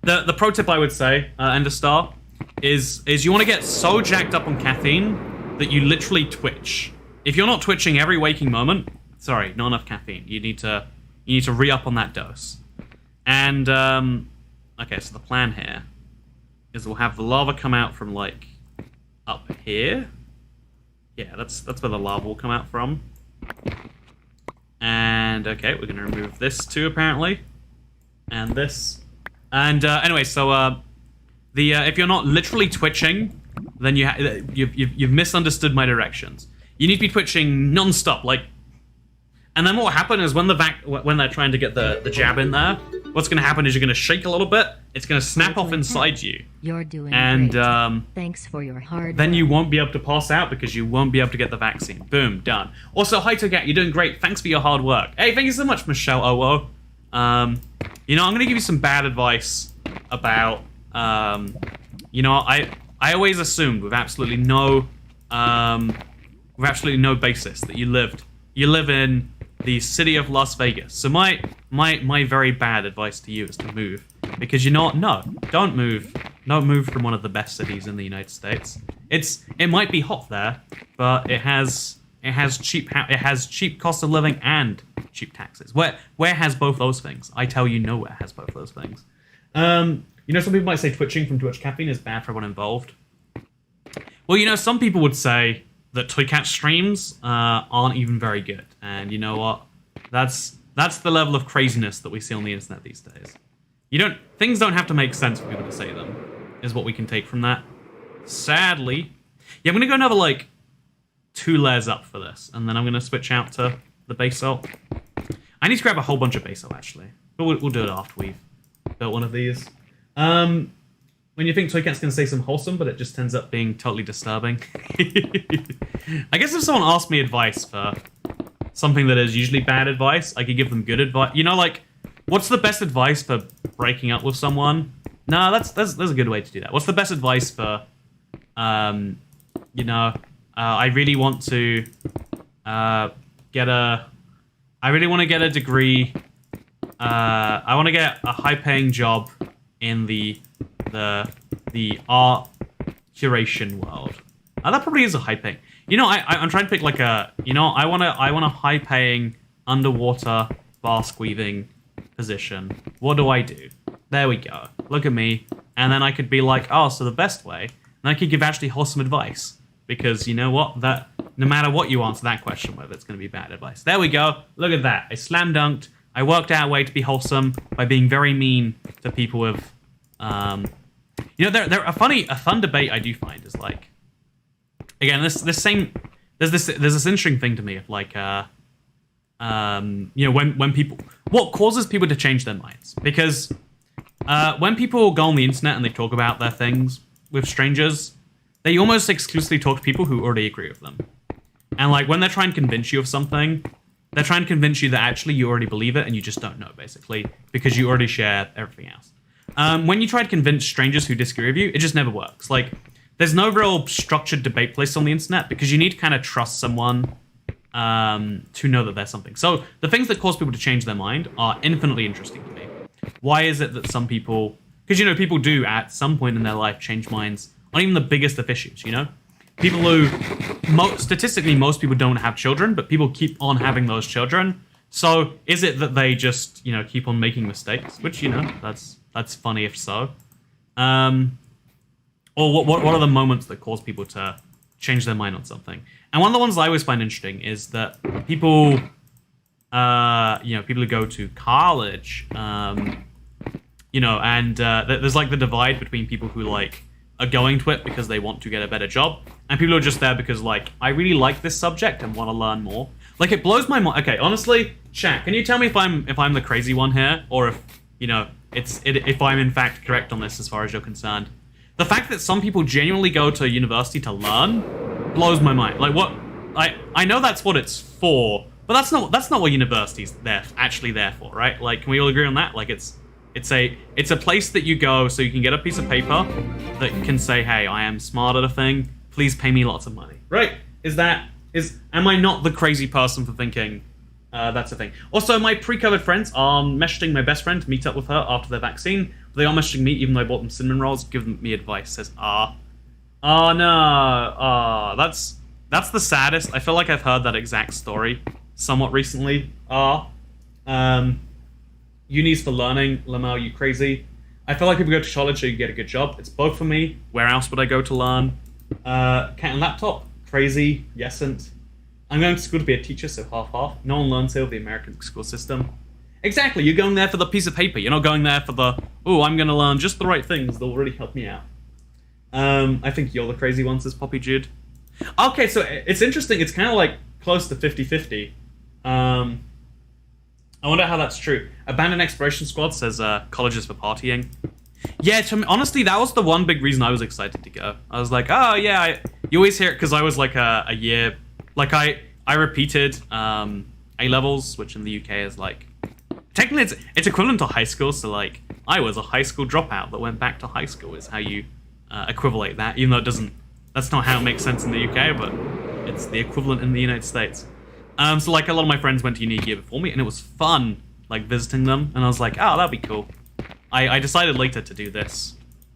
the pro tip I would say, Ender Star, is you want to get so jacked up on caffeine that you literally twitch. If you're not twitching every waking moment, sorry, not enough caffeine. You need to re-up on that dose. And, okay, so the plan here is we'll have the lava come out from, like, up here. Yeah, that's where the lava will come out from. And, okay, we're going to remove this too, apparently. And this. And, anyway, so, if you're not literally twitching, then you've misunderstood my directions. You need to be twitching non-stop, like... And then what will happen is when they're trying to get the jab in there, what's going to happen is you're going to shake a little bit, it's going to snap off inside you. You're doing great. Thanks for your hard Then work. you won't be able to pass out because you won't be able to get the vaccine. Boom, done. Also, hi Toycat, you're doing great. Thanks for your hard work. Hey, thank you so much, Michelle Owo. You know, I'm going to give you some bad advice about, you know, I always assumed with absolutely no basis that you live in the city of Las Vegas. So my very bad advice to you is to move, because you know what? No, don't move. Don't move from one of the best cities in the United States. It might be hot there, but it has cheap cost of living and cheap taxes. Where has both those things? I tell you, nowhere has both those things. You know, some people might say twitching from too much caffeine is bad for everyone involved. Well, you know, some people would say that Toycat streams aren't even very good, and you know what? That's the level of craziness that we see on the internet these days. Things don't have to make sense for people to say them, is what we can take from that. Sadly, yeah, I'm gonna go another like 2 layers up for this, and then I'm gonna switch out to the basalt. I need to grab a whole bunch of basalt actually, but we'll do it after we've built one of these. When you think Toycat's going to say some wholesome, but it just ends up being totally disturbing. I guess if someone asked me advice for something that is usually bad advice, I could give them good advice. You know, like, what's the best advice for breaking up with someone? No, that's a good way to do that. What's the best advice for, you know, I really want to get a degree. I want to get a high-paying job in the art curation world. That probably is a high paying. You know, I'm trying to pick like a, you know, I want a high paying underwater mask weaving position. What do I do? There we go. Look at me. And then I could be like, oh, so the best way. And I could give actually wholesome advice, because you know what? That no matter what you answer that question with, it's going to be bad advice. There we go. Look at that. I slam dunked. I worked out a way to be wholesome by being very mean to people with. You know, a fun debate I do find is like, again, there's this interesting thing to me of like, you know, when people, what causes people to change their minds? Because when people go on the internet and they talk about their things with strangers, they almost exclusively talk to people who already agree with them. And like when they're trying to convince you of something, they're trying to convince you that actually you already believe it and you just don't know, basically, because you already share everything else. When you try to convince strangers who disagree with you, it just never works. Like, there's no real structured debate place on the internet because you need to kind of trust someone to know that there's something. So the things that cause people to change their mind are infinitely interesting to me. Why is it that some people... Because, you know, people do at some point in their life change minds on even the biggest of issues, you know? People who... statistically, most people don't have children, but people keep on having those children So is it that they just, keep on making mistakes? Which, that's funny if so. Or what are the moments that cause people to change their mind on something? And one of the ones I always find interesting is that people, people who go to college, and there's like the divide between people who like are going to it because they want to get a better job, and people who are just there because like, I really like this subject and want to learn more. Like, it blows my mind. Okay, honestly, chat, can you tell me if I'm the crazy one here, or if if I'm in fact correct on this as far as you're concerned? The fact that some people genuinely go to university to learn blows my mind. Like, what? I know that's what it's for, but that's not what university's actually there for, right? Like, can we all agree on that? Like, it's a place that you go so you can get a piece of paper that can say, hey, I am smart at a thing. Please pay me lots of money. Right? Am I not the crazy person for thinking that's a thing? Also, my pre-COVID friends are messaging my best friend to meet up with her after their vaccine. They are messaging me even though I bought them cinnamon rolls, giving me advice. Says, oh no, that's the saddest. I feel like I've heard that exact story somewhat recently. Unis for learning, Lamau, you crazy. I feel like if you go to college so you get a good job. It's both for me. Where else would I go to learn? Cat and laptop, crazy, yesn't. I'm going to school to be a teacher, so half-half. No one learns here with the American school system. Exactly, you're going there for the piece of paper. You're not going there for the, I'm going to learn just the right things that will really help me out. I think you're the crazy one, says Poppy Jude. Okay, so it's interesting. It's kind of like close to 50-50. I wonder how that's true. Abandoned Exploration Squad says colleges for partying. Yeah, to me, honestly, that was the one big reason I was excited to go. I was like, oh yeah, you always hear it because I was like a year, like I repeated A-levels, which in the UK is like, technically it's equivalent to high school. So like, I was a high school dropout that went back to high school is how you equivalate that, even though that's not how it makes sense in the UK, but it's the equivalent in the United States. So like a lot of my friends went to uni a year before me, and it was fun, like visiting them, and I was like, oh, that'd be cool. I decided later to do this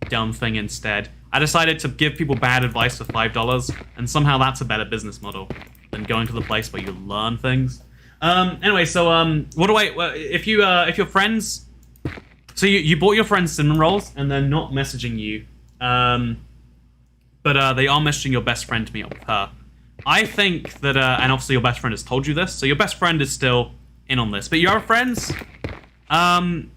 dumb thing instead. I decided to give people bad advice for $5, and somehow that's a better business model than going to the place where you learn things. Anyway, so if your friends, so you bought your friends cinnamon rolls and they're not messaging you, but they are messaging your best friend to meet up with her. I think that, and obviously your best friend has told you this, so your best friend is still in on this. But your other friends,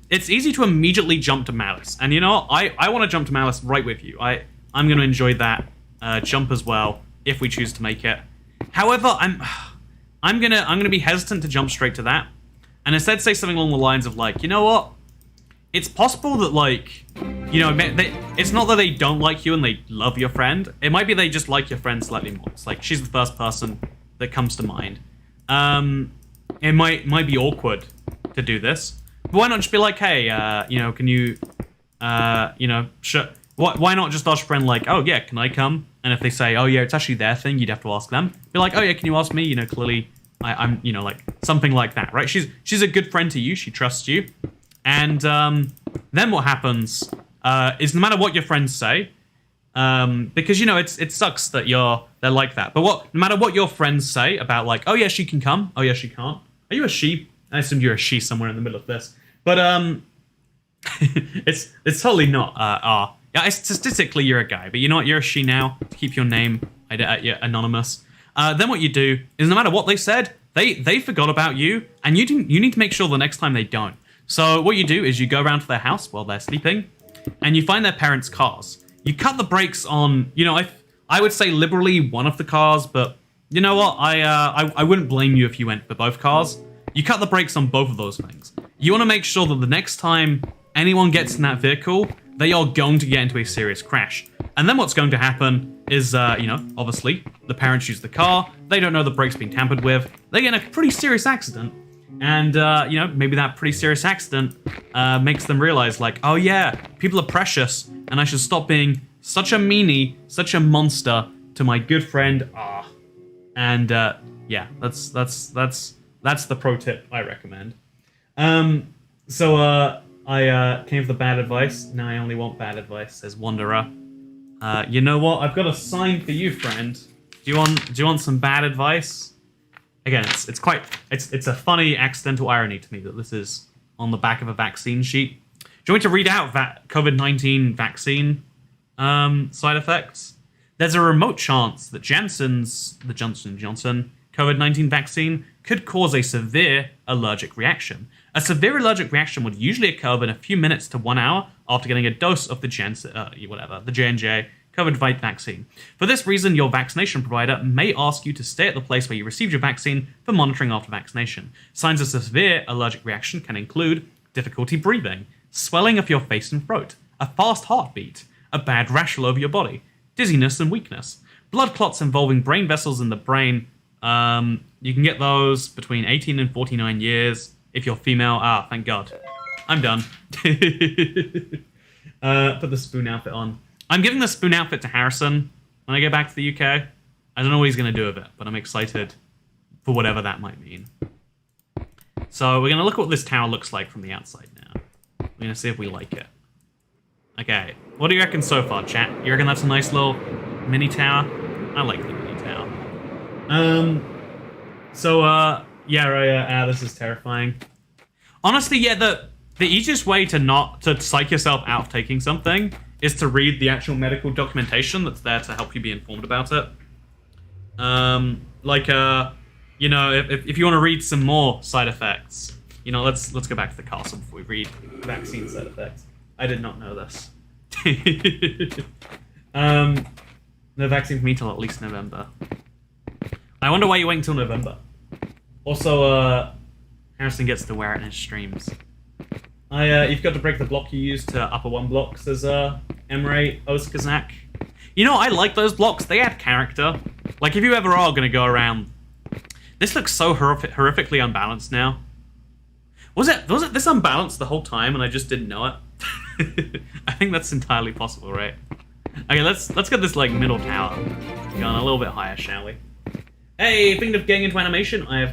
it's easy to immediately jump to malice. And you know what? I want to jump to malice right with you. I'm going to enjoy that jump as well, if we choose to make it. However, I'm gonna be hesitant to jump straight to that, and instead say something along the lines of like, you know what? It's possible that like, it's not that they don't like you and they love your friend. It might be they just like your friend slightly more. It's like she's the first person that comes to mind. It might be awkward to do this, but why not just be like, hey, can you, why not just ask your friend like, oh yeah, can I come? And if they say, oh yeah, it's actually their thing, you'd have to ask them. Be like, oh yeah, can you ask me? Clearly, I'm, like something like that, right? She's a good friend to you. She trusts you. And then what happens is no matter what your friends say, because it sucks that they're like that. But no matter what your friends say about like, oh yeah, she can come. Oh yeah, she can't. Are you a she? I assumed you're a she somewhere in the middle of this. But it's totally not. Yeah, statistically you're a guy, but you know what? You're a she now. To keep your name anonymous. Then what you do is no matter what they said, they forgot about you, and you need to make sure the next time they don't. So what you do is you go around to their house while they're sleeping, and you find their parents' cars. You cut the brakes on, I would say liberally one of the cars, but you know what? I wouldn't blame you if you went for both cars. You cut the brakes on both of those things. You want to make sure that the next time anyone gets in that vehicle, they are going to get into a serious crash. And then what's going to happen is, obviously, the parents use the car, they don't know the brake's been tampered with, they get in a pretty serious accident. And, maybe that pretty serious accident makes them realize, like, oh yeah, people are precious, and I should stop being such a meanie, such a monster to my good friend, And, yeah, that's the pro tip I recommend. So I came for the bad advice. Now I only want bad advice, says Wanderer. You know what? I've got a sign for you, friend. Do you want some bad advice? again, it's a funny accidental irony to me that this is on the back of a vaccine sheet. Do you want me to read out COVID-19 vaccine side effects? There's a remote chance that the Johnson & Johnson COVID-19 vaccine could cause a severe allergic reaction. A severe allergic reaction would usually occur within a few minutes to 1 hour after getting a dose of the J&J COVID vaccine. For this reason, your vaccination provider may ask you to stay at the place where you received your vaccine for monitoring after vaccination. Signs of severe allergic reaction can include difficulty breathing, swelling of your face and throat, a fast heartbeat, a bad rash all over your body, dizziness and weakness, blood clots involving brain vessels in the brain. You can get those between 18 and 49 years if you're female. Ah, thank God. I'm done. Put the spoon outfit on. I'm giving the spoon outfit to Harrison when I get back to the UK. I don't know what he's going to do with it, but I'm excited for whatever that might mean. So we're going to look at what this tower looks like from the outside now. We're going to see if we like it. Okay, what do you reckon so far, chat? You reckon that's a nice little mini tower? I like the mini tower. This is terrifying. Honestly, yeah, the easiest way to psych yourself out of taking something is to read the actual medical documentation that's there to help you be informed about it. If you want to read some more side effects, let's go back to the castle before we read vaccine side effects. I did not know this. No vaccine for me till at least November. I wonder why you wait until November. Also, Harrison gets to wear it in his streams. You've got to break the block you use to upper one block, says Emre Oskazak. I like those blocks. They add character. Like, if you ever are going to go around... This looks so horrifically unbalanced now. Was it this unbalanced the whole time and I just didn't know it? I think that's entirely possible, right? Okay, let's get this, middle tower going a little bit higher, shall we? Hey, thinking of getting into animation? Any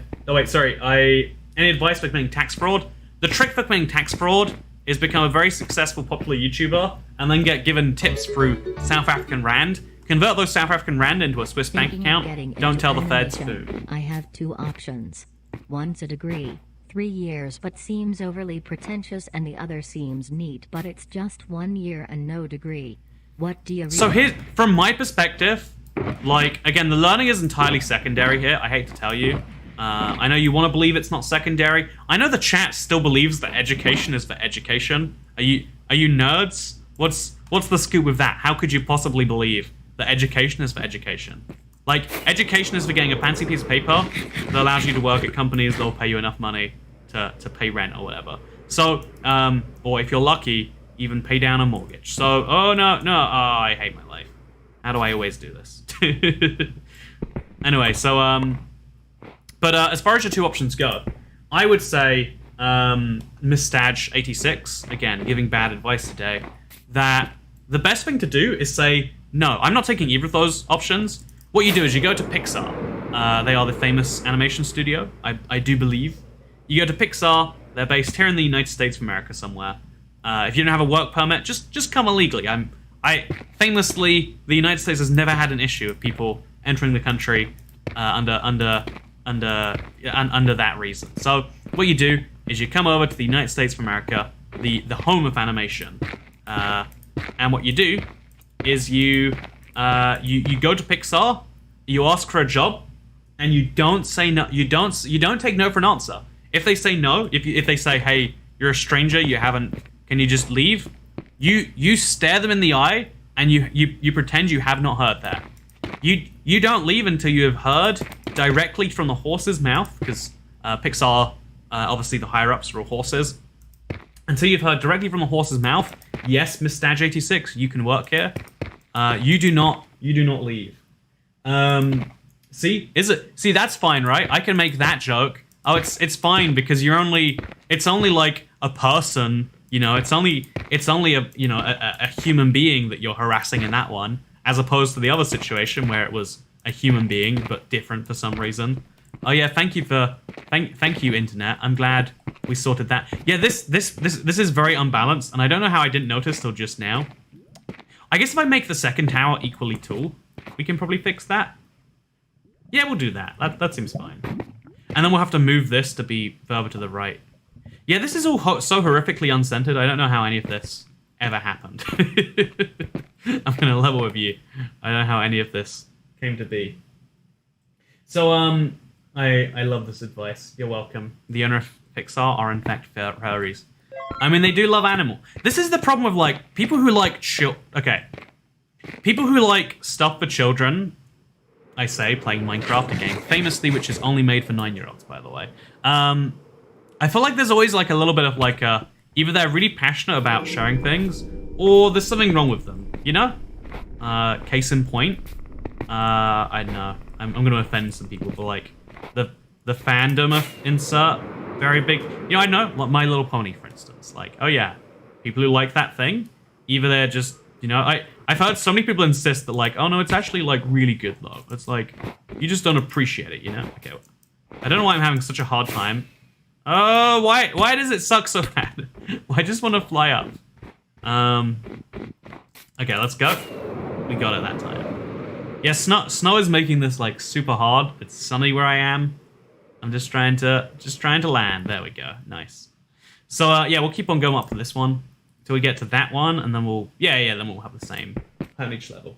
advice for committing tax fraud? The trick for committing tax fraud is become a very successful, popular YouTuber and then get given tips through South African Rand. Convert those South African Rand into a Swiss bank account. Don't tell the feds food. I have two options. One's a degree, 3 years but seems overly pretentious, and the other seems neat but it's just 1 year and no degree. What do you read? So from my perspective, again, the learning is entirely secondary here. I hate to tell you. I know you want to believe it's not secondary. I know the chat still believes that education is for education. Are you nerds? What's the scoop with that? How could you possibly believe that education is for education? Education is for getting a fancy piece of paper that allows you to work at companies that will pay you enough money to pay rent or whatever. So, or if you're lucky, even pay down a mortgage. So, I hate my life. How do I always do this? Anyway, so, but as far as your two options go, I would say, Mistage86, again, giving bad advice today, that the best thing to do is say, no, I'm not taking either of those options. What you do is you go to Pixar. They are the famous animation studio, I do believe. You go to Pixar. They're based here in the United States of America somewhere. If you don't have a work permit, just come illegally. Famously, the United States has never had an issue of people entering the country under that reason. So what you do is you come over to the United States of America, the home of animation, and what you do is you go to Pixar, you ask for a job, and you don't say no. You don't take no for an answer. If they say no, if they say, hey, you're a stranger, can you just leave? You stare them in the eye and you pretend you have not heard that. You don't leave until you have heard directly from the horse's mouth, because Pixar, obviously the higher ups are all horses. Until you've heard directly from the horse's mouth, yes, Miss Stag86, you can work here. You do not leave. See, that's fine, right? I can make that joke. Oh, it's fine because it's only like a person, it's only a human being that you're harassing in that one, as opposed to the other situation where it was a human being but different for some reason. Oh yeah, thank you internet. I'm glad we sorted that. Yeah, this is very unbalanced, and I don't know how I didn't notice till just now. I guess if I make the second tower equally tall, we can probably fix that. Yeah, we'll do that. That seems fine. And then we'll have to move this to be further to the right. Yeah, this is all so horrifically uncentered. I don't know how any of this ever happened. I'm going to level with you. I don't know how any of this came to be. So, I love this advice. You're welcome. The owner of Pixar are in fact furries. I mean, they do love animal. This is the problem with, like, people who like okay. People who like stuff for children, I say, playing Minecraft, a game famously, which is only made for 9-year-olds, by the way. I feel like there's always, like, a little bit of, like, either they're really passionate about sharing things, or there's something wrong with them, you know? Case in point, I don't know. I'm going to offend some people, but, like, the fandom of insert, very big. You know, I know, like My Little Pony, for instance. Like, oh yeah, people who like that thing, either they're just, you know, I've heard so many people insist that, like, oh no, it's actually, like, really good, though. It's like, you just don't appreciate it, you know? Okay, I don't know why I'm having such a hard time. Oh, why does it suck so bad? I just want to fly up. Okay, let's go. We got it that time. Yeah, snow is making this, like, super hard. It's sunny where I am. I'm just trying to land. There we go. Nice. So, yeah, we'll keep on going up for this one till we get to that one, and then we'll, then we'll have the same on each level.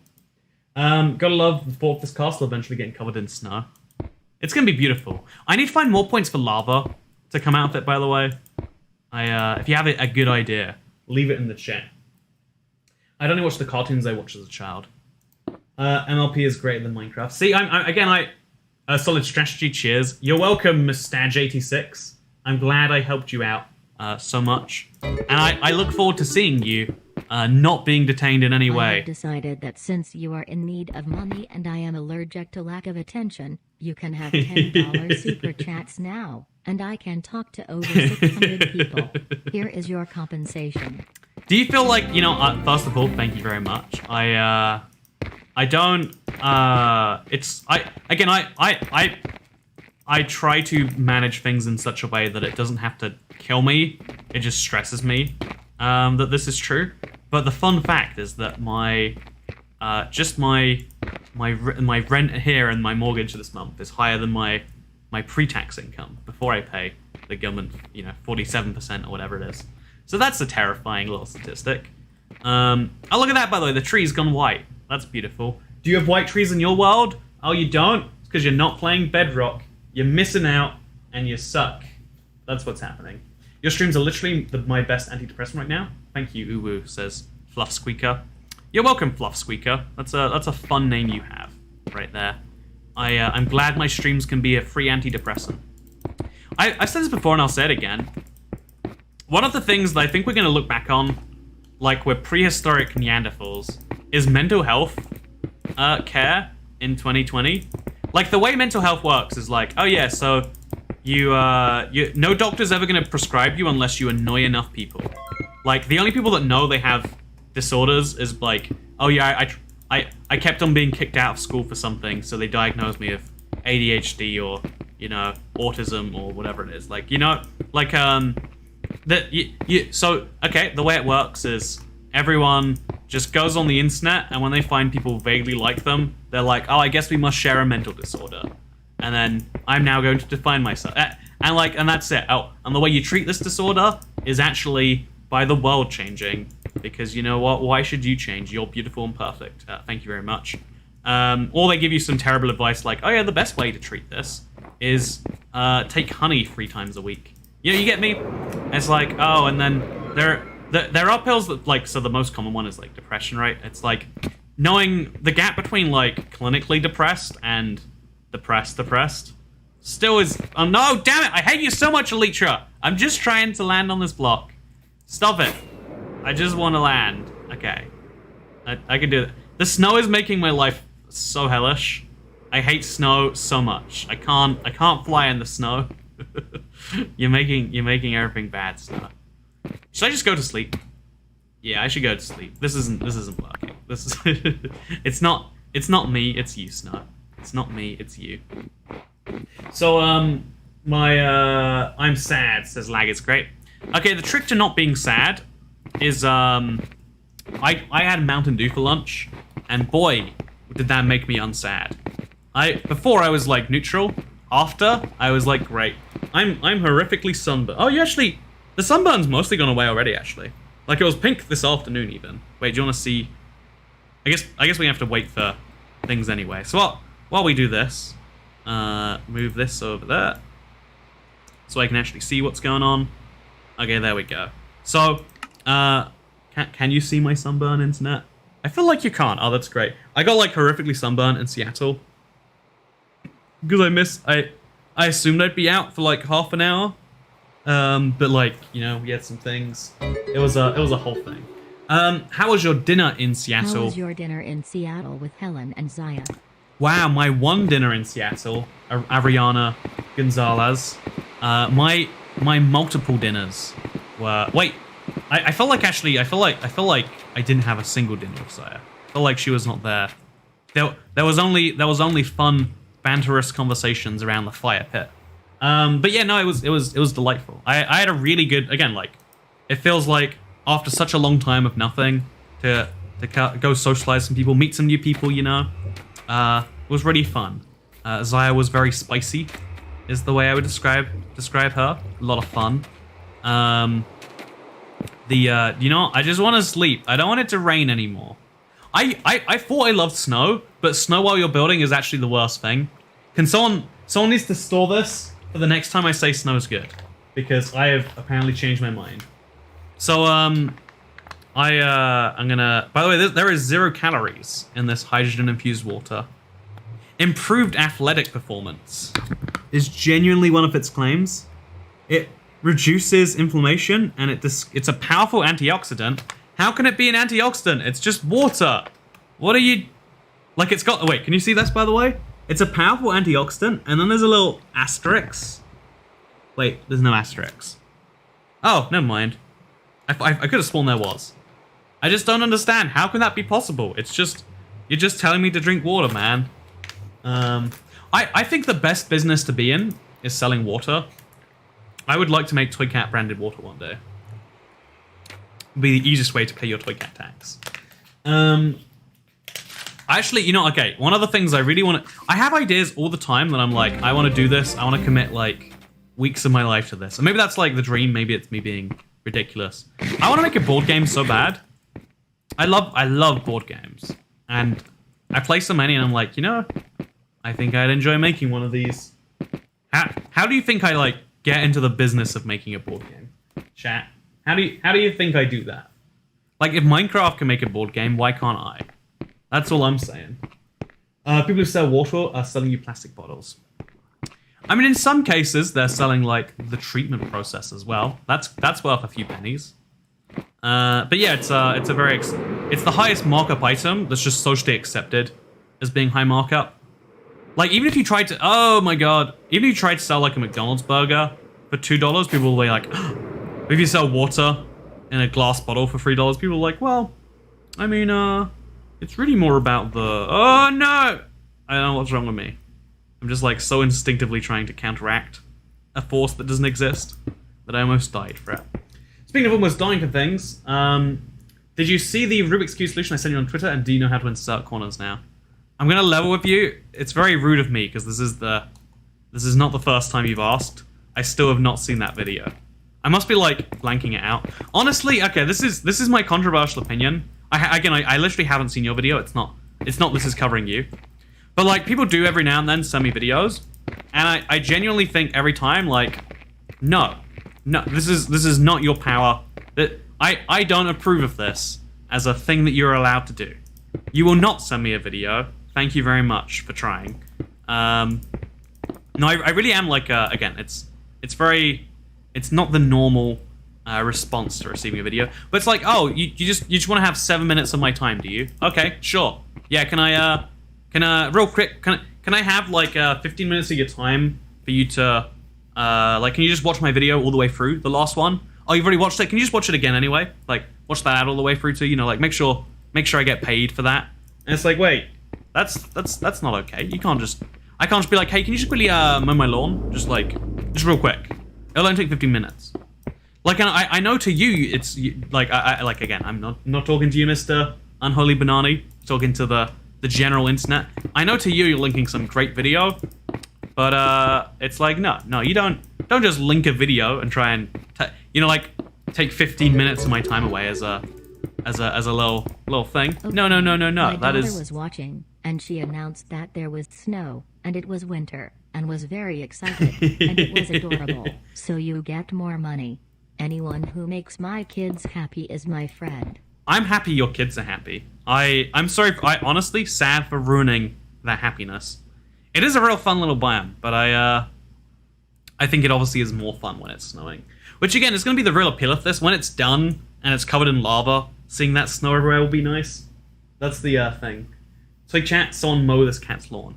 Gotta love the thought of this castle eventually getting covered in snow. It's gonna be beautiful. I need to find more points for lava to come out of it, by the way. If you have a good idea, leave it in the chat. I'd only watch the cartoons I watched as a child. MLP is greater than Minecraft. See, again, solid strategy, cheers. You're welcome, Mustage86. I'm glad I helped you out so much. And I look forward to seeing you not being detained in any way. I have decided that since you are in need of money and I am allergic to lack of attention, you can have $10 super chats now, and I can talk to over 600 people. Here is your compensation. Do you feel like, you know, first of all, thank you very much. I try to manage things in such a way that it doesn't have to kill me. It just stresses me that this is true. But the fun fact is that my rent here and my mortgage this month is higher than my pre-tax income before I pay the government, you know, 47% or whatever it is. So that's a terrifying little statistic. Oh, look at that, by the way. The tree's gone white. That's beautiful. Do you have white trees in your world? Oh, you don't? It's because you're not playing Bedrock. You're missing out, and you suck. That's what's happening. Your streams are literally my best antidepressant right now. Thank you, Uwu, says Fluff Squeaker. You're welcome, Fluff Squeaker. That's a fun name you have right there. I'm glad my streams can be a free antidepressant. I've said this before, and I'll say it again. One of the things that I think we're going to look back on, like we're prehistoric Neanderthals, is mental health care in 2020. Like, the way mental health works is like, oh yeah, so no doctor's ever going to prescribe you unless you annoy enough people. Like, the only people that know they have disorders is like, oh yeah, I kept on being kicked out of school for something, so they diagnosed me with ADHD or, you know, autism or whatever it is. Like, you know, like, so, okay, the way it works is everyone just goes on the internet, and when they find people vaguely like them, they're like, oh, I guess we must share a mental disorder. And then I'm now going to define myself. And that's it. Oh, and the way you treat this disorder is actually by the world changing. Because you know what? Why should you change? You're beautiful and perfect. Thank you very much. Or they give you some terrible advice like, oh yeah, the best way to treat this is take honey 3 times a week. You know, you get me? It's like, oh, and then there are pills that, like, so the most common one is, like, depression, right? It's like, knowing the gap between, like, clinically depressed and depressed still is, oh no, damn it, I hate you so much, Elytra. I'm just trying to land on this block. Stop it. I just want to land. Okay. I can do that. The snow is making my life so hellish. I hate snow so much. I can't fly in the snow. You're making everything bad, Snow. Should I just go to sleep? Yeah, I should go to sleep. This isn't working. This is it's not me, it's you, Snow. It's not me, it's you. So I'm sad, says Lag is great. Okay, the trick to not being sad is I had Mountain Dew for lunch, and boy, did that make me unsad. Before I was like neutral. after, I was like, great. I'm horrifically sunburned. Oh, you actually... The sunburn's mostly gone away already, actually. Like, it was pink this afternoon, even. Wait, do you want to see... I guess we have to wait for things anyway. So while we do this, move this over there. So I can actually see what's going on. Okay, there we go. So, can you see my sunburn, internet? I feel like you can't. Oh, that's great. I got, like, horrifically sunburned in Seattle. Because I assumed I'd be out for, like, half an hour. But, like, you know, we had some things. It was a whole thing. How was your dinner in Seattle? How was your dinner in Seattle with Helen and Zaya? Wow, my one dinner in Seattle, Ariana Gonzalez. My multiple dinners were... Wait, I felt like actually, I feel like I didn't have a single dinner with Zaya. I felt like she was not there. There was only fun, banterous conversations around the fire pit. But yeah, no, it was delightful. I had a really good, again, like, it feels like after such a long time of nothing to go socialize some people, meet some new people, you know, it was really fun. Zaya was very spicy, is the way I would describe her. A lot of fun. You know, I just want to sleep. I don't want it to rain anymore. I thought I loved snow, but snow while you're building is actually the worst thing. Can someone needs to store this for the next time I say snow's good, because I have apparently changed my mind. So I'm gonna. By the way, there is 0 calories in this hydrogen-infused water. Improved athletic performance is genuinely one of its claims. It reduces inflammation, and it's a powerful antioxidant. How can it be an antioxidant? It's just water. What are you... Like, it's got... Wait, can you see this, by the way? It's a powerful antioxidant, and then there's a little asterisk. Wait, there's no asterisk. Oh, never mind. I could have sworn there was. I just don't understand. How can that be possible? It's just... You're just telling me to drink water, man. I think the best business to be in is selling water. I would like to make ToyCat branded water one day. It'd be the easiest way to pay your ToyCat tax. Actually, you know, okay, one of the things I really want to... I have ideas all the time that I'm like, I want to do this. I want to commit, like, weeks of my life to this. And maybe that's, like, the dream. Maybe it's me being ridiculous. I want to make a board game so bad. I love board games. And I play so many, and I'm like, you know, I think I'd enjoy making one of these. How do you think I, like, get into the business of making a board game? Chat. How do you think I do that? Like, if Minecraft can make a board game, why can't I? That's all I'm saying. People who sell water are selling you plastic bottles. I mean, in some cases, they're selling, like, the treatment process as well. That's worth a few pennies. But yeah, it's the highest markup item that's just socially accepted as being high markup. Like, even if you tried to, oh my god, even if you tried to sell, like, a McDonald's burger for $2, people will be like, but if you sell water in a glass bottle for $3, people are like, well, I mean, it's really more about the... Oh, no! I don't know what's wrong with me. I'm just, like, so instinctively trying to counteract a force that doesn't exist that I almost died for it. Speaking of almost dying for things, did you see the Rubik's Cube solution I sent you on Twitter, and do you know how to insert corners now? I'm going to level with you. It's very rude of me, because this is not the first time you've asked. I still have not seen that video. I must be, like, blanking it out. Honestly, okay, this is my controversial opinion. I literally haven't seen your video. It's not this is covering you. But, like, people do every now and then send me videos, and I genuinely think every time, like, no, this is not your power. That I don't approve of this as a thing that you're allowed to do. You will not send me a video. Thank you very much for trying. No, I really am, like, again, it's not the normal response to receiving a video, but it's like, oh, you just want to have 7 minutes of my time, do you? Okay, sure. Yeah, can I real quick, can I have, like, 15 minutes of your time for you to, like, can you just watch my video all the way through, the last one? Oh, you've already watched it? Can you just watch it again anyway? Like, watch that out all the way through too, you know, like, make sure I get paid for that. And it's like, wait, that's not okay. I can't just be like, hey, can you just quickly mow my lawn? Just real quick. It'll only take 15 minutes. Like, I know to you, it's like, like, again, I'm not talking to you, Mr. Unholy Banani. Talking to the general internet. I know to you, you're linking some great video, But it's like no, you don't just link a video and try and like take 15 minutes of my time away as a little thing. Okay. No. My That daughter is was watching, and she announced that there was snow, and it was winter, and was very excited, and it was adorable. So you get more money. Anyone who makes my kids happy is my friend. I'm happy your kids are happy. I'm sorry. I honestly sad for ruining that happiness. It is a real fun little biome, but I think it obviously is more fun when it's snowing. Which again is going to be the real appeal of this. When it's done and it's covered in lava, seeing that snow everywhere will be nice. That's the thing. So chat, someone mow this cat's lawn.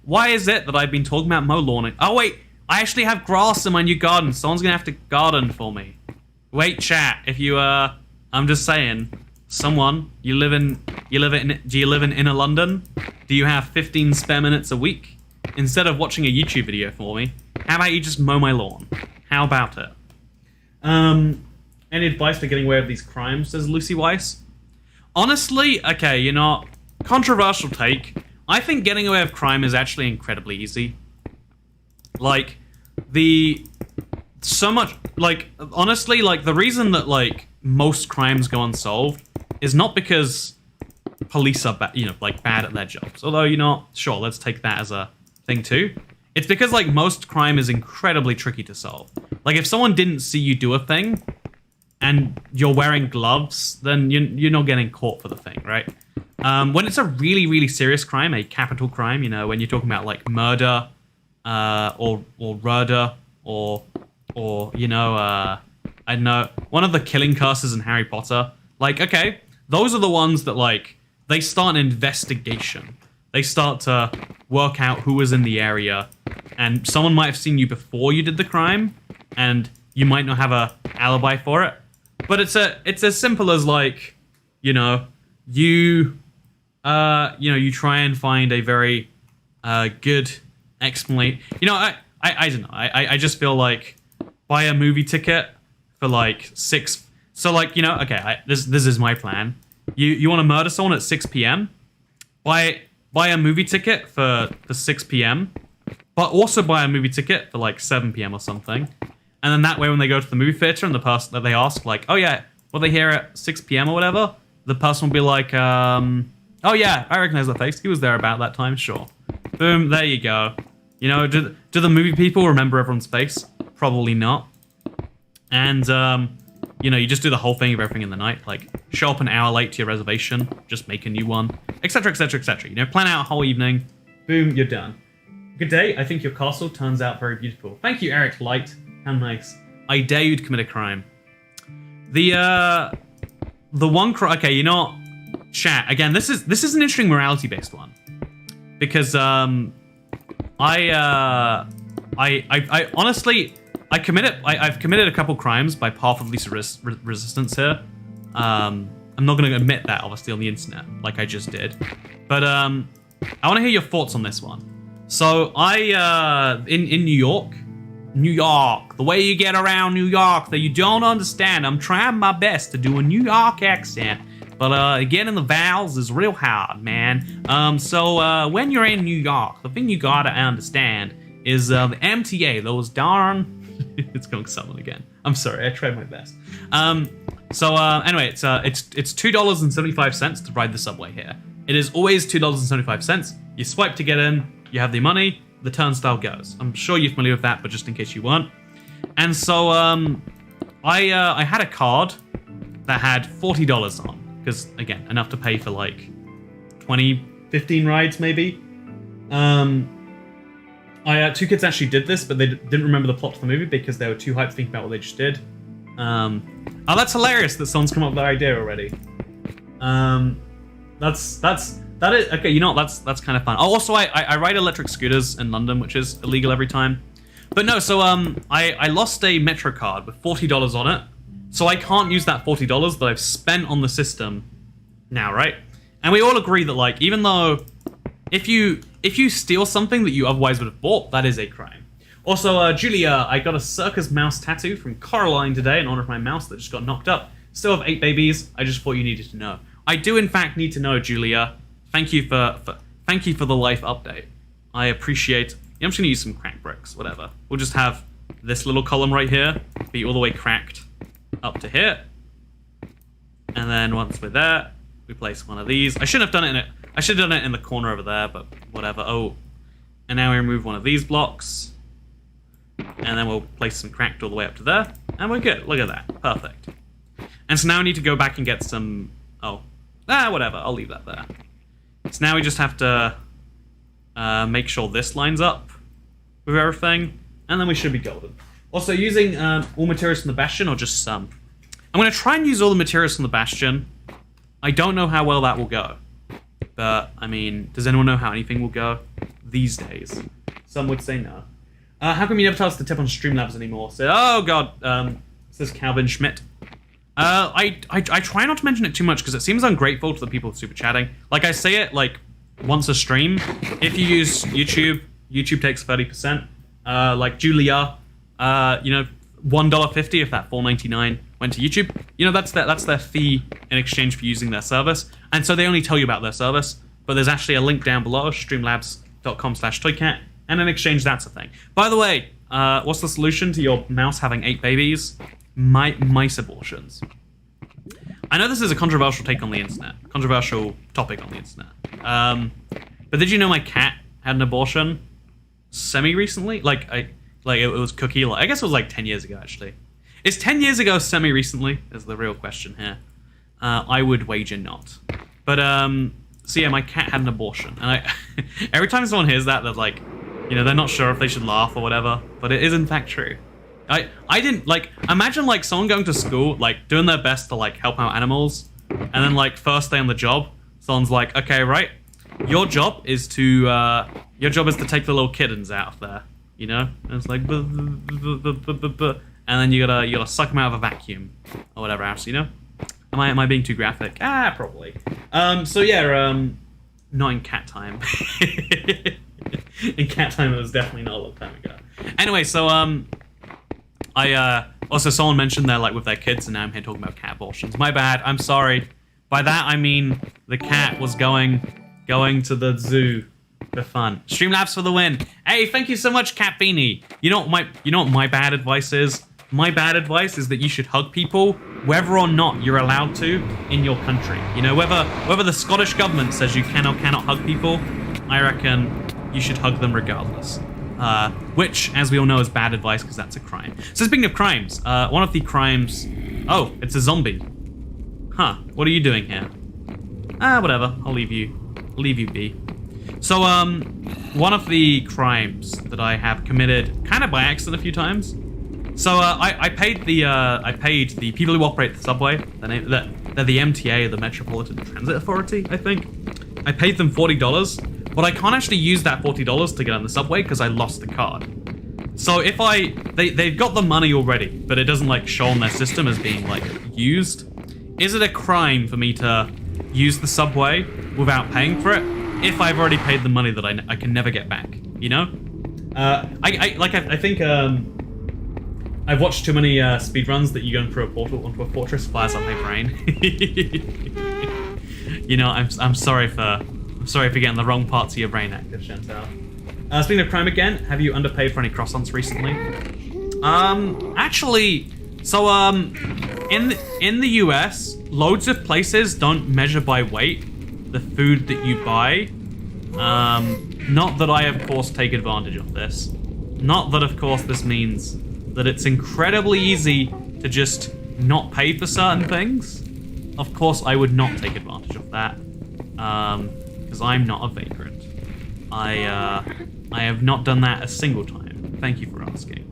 Why is it that I've been talking about mow lawning? Oh wait, I actually have grass in my new garden. Someone's gonna have to garden for me. Wait, chat, if you I'm just saying, someone, do you live in inner London? Do you have 15 spare minutes a week? Instead of watching a YouTube video for me, how about you just mow my lawn? How about it? Any advice for getting away with these crimes, says Lucy Weiss? Honestly, okay, controversial take. I think getting away with crime is actually incredibly easy. Like, honestly, the reason that, most crimes go unsolved is not because police are bad at their jobs. Although, sure, let's take that as a thing too. It's because, most crime is incredibly tricky to solve. If someone didn't see you do a thing, and you're wearing gloves, then you're not getting caught for the thing, right? When it's a really, really serious crime, a capital crime, when you're talking about, murder, or murder, or I don't know, one of the killing curses in Harry Potter. Okay, those are the ones that, they start an investigation. They start to work out who was in the area, and someone might have seen you before you did the crime, and you might not have a alibi for it. But it's as simple as you try and find a very good explanation. I don't know. I just feel buy a movie ticket for 6. So okay, this is my plan. You want to murder someone at 6 p.m. Buy a movie ticket for 6 p.m. But also buy a movie ticket for 7 p.m. or something. And then that way, when they go to the movie theater and the person that they ask, oh yeah, were they here at 6 p.m. or whatever? The person will be oh yeah, I recognize that face. He was there about that time, sure. Boom, there you go. Do the movie people remember everyone's face? Probably not. And, you just do the whole thing of everything in the night. Show up an hour late to your reservation, just make a new one, etc., etc., etc. Plan out a whole evening. Boom, you're done. Good day. I think your castle turns out very beautiful. Thank you, Eric Light. How nice. I dare you to commit a crime. The one crime... Okay, chat. Again, this is an interesting morality-based one. Because, I honestly... I've committed a couple crimes by path of least resistance here. I'm not going to admit that, obviously, on the internet, like I just did. But, I want to hear your thoughts on this one. So, in New York, the way you get around New York that you don't understand. I'm trying my best to do a New York accent, but getting the vowels is real hard, man. So when you're in New York, the thing you gotta understand is the MTA, those darn... it's going southern again. I'm sorry, I tried my best. Anyway, it's $2.75 to ride the subway here. It is always $2.75. You swipe to get in, you have the money, the turnstile goes. I'm sure you're familiar with that, but just in case you weren't. And so I had a card that had $40 on, because again, enough to pay for 15 rides maybe. Two kids actually did this, but they didn't remember the plot to the movie because they were too hyped thinking about what they just did. Oh, that's hilarious that someone's come up with that idea already. That is okay. That's kind of fun. Oh, also, I ride electric scooters in London, which is illegal every time. But no, so I lost a Metro card with $40 on it, so I can't use that $40 that I've spent on the system now, right? And we all agree that even though if you steal something that you otherwise would have bought, that is a crime. Also, Julia, I got a circus mouse tattoo from Coraline today in honor of my mouse that just got knocked up. Still have 8 babies. I just thought you needed to know. I do in fact need to know, Julia. Thank you for the life update. I appreciate I'm just gonna use some crack bricks, whatever. We'll just have this little column right here be all the way cracked up to here. And then once we're there, we place one of these. I should have done it in the corner over there, but whatever. Oh, and now we remove one of these blocks. And then we'll place some cracked all the way up to there. And we're good. Look at that. Perfect. And so now we need to go back and get some... whatever. I'll leave that there. So now we just have to make sure this lines up with everything. And then we should be golden. Also, using all materials from the Bastion or just some? I'm going to try and use all the materials from the Bastion. I don't know how well that will go. But, I mean, does anyone know how anything will go these days? Some would say no. How come you never tell us to tip on Streamlabs anymore? So, oh god, says Calvin Schmidt. I try not to mention it too much because it seems ungrateful to the people super chatting. Like, I say it, like, once a stream. If you use YouTube, YouTube takes 30%. Like Julia, $1.50 if that $4.99 went to YouTube. That's their fee in exchange for using their service. And so they only tell you about their service. But there's actually a link down below, streamlabs.com/toycat. And in exchange, that's a thing. By the way, what's the solution to your mouse having 8 babies? Mice abortions. I know this is a controversial take on the internet. Controversial topic on the internet. But did you know my cat had an abortion semi-recently? It was Cookie. I guess it was like 10 years ago, actually. Is 10 years ago semi-recently? Is the real question here. I would wager not. But, so yeah, my cat had an abortion. And every time someone hears that, they're like, they're not sure if they should laugh or whatever. But it is in fact true. I didn't, imagine, someone going to school, doing their best to, help out animals. And then, first day on the job, someone's like, okay, right, your job is to take the little kittens out of there, And it's like, and then you gotta suck them out of a vacuum or whatever else, Am I being too graphic? Probably. So yeah, not in cat time. In cat time, it was definitely not a long time ago. Anyway, so also someone mentioned there with their kids, and now I'm here talking about cat abortions. My bad. I'm sorry. By that I mean the cat was going to the zoo for fun. Streamlabs for the win. Hey, thank you so much, Cat Beanie. You know what my bad advice is? My bad advice is that you should hug people whether or not you're allowed to in your country. Whether the Scottish government says you can or cannot hug people, I reckon you should hug them regardless. Which, as we all know, is bad advice because that's a crime. So speaking of crimes, one of the crimes... Oh, it's a zombie. Huh, what are you doing here? Whatever, I'll leave you be. So, one of the crimes that I have committed, kind of by accident a few times. So, I paid the people who operate the subway, they're the MTA, the Metropolitan Transit Authority, I think. I paid them $40, but I can't actually use that $40 to get on the subway because I lost the card. So if they've got the money already, but it doesn't show on their system as being used. Is it a crime for me to use the subway without paying for it if I've already paid the money that I can never get back? I think I've watched too many speedruns that you go through a portal onto a fortress, flies up my brain. I'm sorry for getting the wrong parts of your brain active, Chantal. Speaking of crime again, have you underpaid for any croissants recently? Actually, so in the US, loads of places don't measure by weight the food that you buy. Not that I, of course, take advantage of this. Not that, of course, this means that it's incredibly easy to just not pay for certain things. Of course, I would not take advantage of that. Because I'm not a vagrant. I have not done that a single time. Thank you for asking.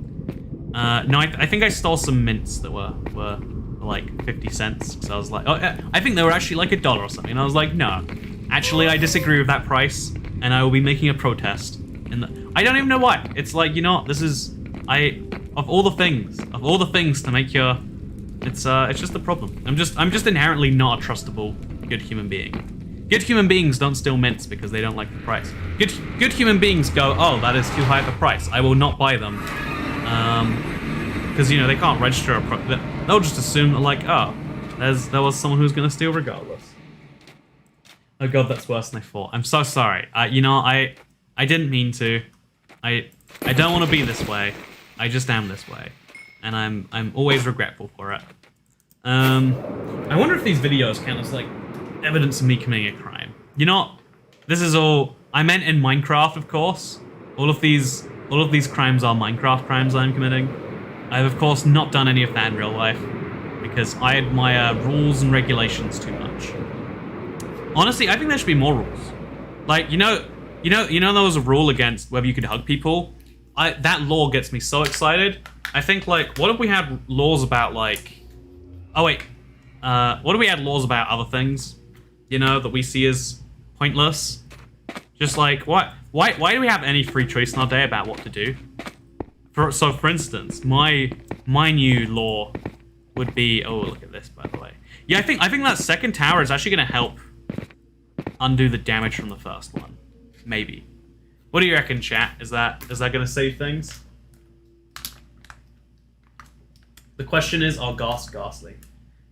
No, I think I stole some mints that were like 50 cents. So I was like, oh, I think they were actually like $1 or something. And I was like, no, actually, I disagree with that price, and I will be making a protest. I don't even know why. It's like, this is of all the things to make your, it's just a problem. I'm just inherently not a trustable good human being. Good human beings don't steal mints because they don't like the price. Good human beings go, oh, that is too high of a price. I will not buy them. Because, they can't register a they'll just assume that, like, oh, there was someone who's going to steal regardless. Oh god, that's worse than I thought. I'm so sorry. I didn't mean to. I don't want to be this way. I just am this way, and I'm always regretful for it. I wonder if these videos count as like evidence of me committing a crime. You know, this is all I meant in Minecraft, of course. All of these crimes are Minecraft crimes I'm committing. I've of course not done any of that in real life because I admire rules and regulations too much. Honestly, I think there should be more rules. Like, you know there was a rule against whether you could hug people. That law gets me so excited. I think, like, what if we had laws about, like... Oh, wait. What if we had laws about other things, you know, that we see as pointless? Just like, what? Why do we have any free choice in our day about what to do? So, for instance, my new law would be... Oh, look at this, by the way. Yeah, I think that second tower is actually going to help undo the damage from the first one. Maybe. What do you reckon, chat? Is that going to save things? The question is, are ghasts ghastly?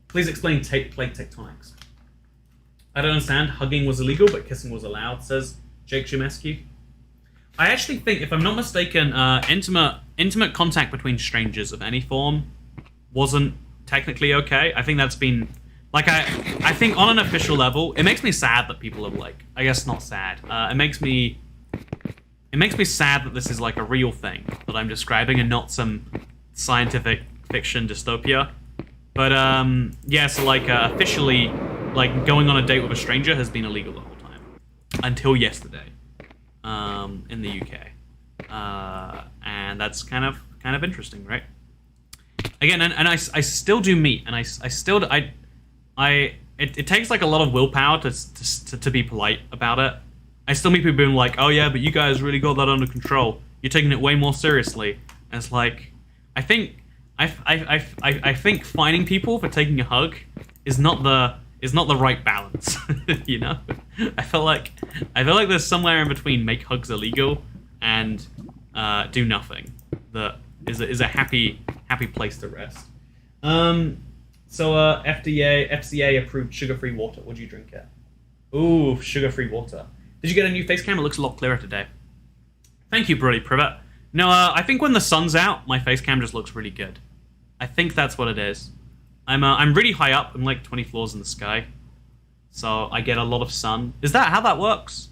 Please explain plate tectonics. I don't understand. Hugging was illegal, but kissing was allowed, says Jake Jimescu. I actually think, if I'm not mistaken, intimate contact between strangers of any form wasn't technically okay. I think that's been... Like, I think on an official level, it makes me sad that people are like... I guess not sad. It makes me sad that this is like a real thing that I'm describing and not some scientific fiction dystopia. But, yeah, so like, officially, like, going on a date with a stranger has been illegal the whole time. Until yesterday. In the UK. And that's kind of interesting, right? Again, and I still do meet, and it takes like a lot of willpower to be polite about it. I still meet people being like, oh yeah, but you guys really got that under control. You're taking it way more seriously. And it's like, I think fining people for taking a hug is not the right balance. You know? I feel like there's somewhere in between make hugs illegal and do nothing that is a happy place to rest. So FCA approved sugar-free water. Would you drink it? Ooh, sugar-free water. Did you get a new face cam? It looks a lot clearer today. Thank you, Brody Privet. No, I think when the sun's out, my face cam just looks really good. I think that's what it is. I'm really high up. I'm like 20 floors in the sky. So I get a lot of sun. Is that how that works?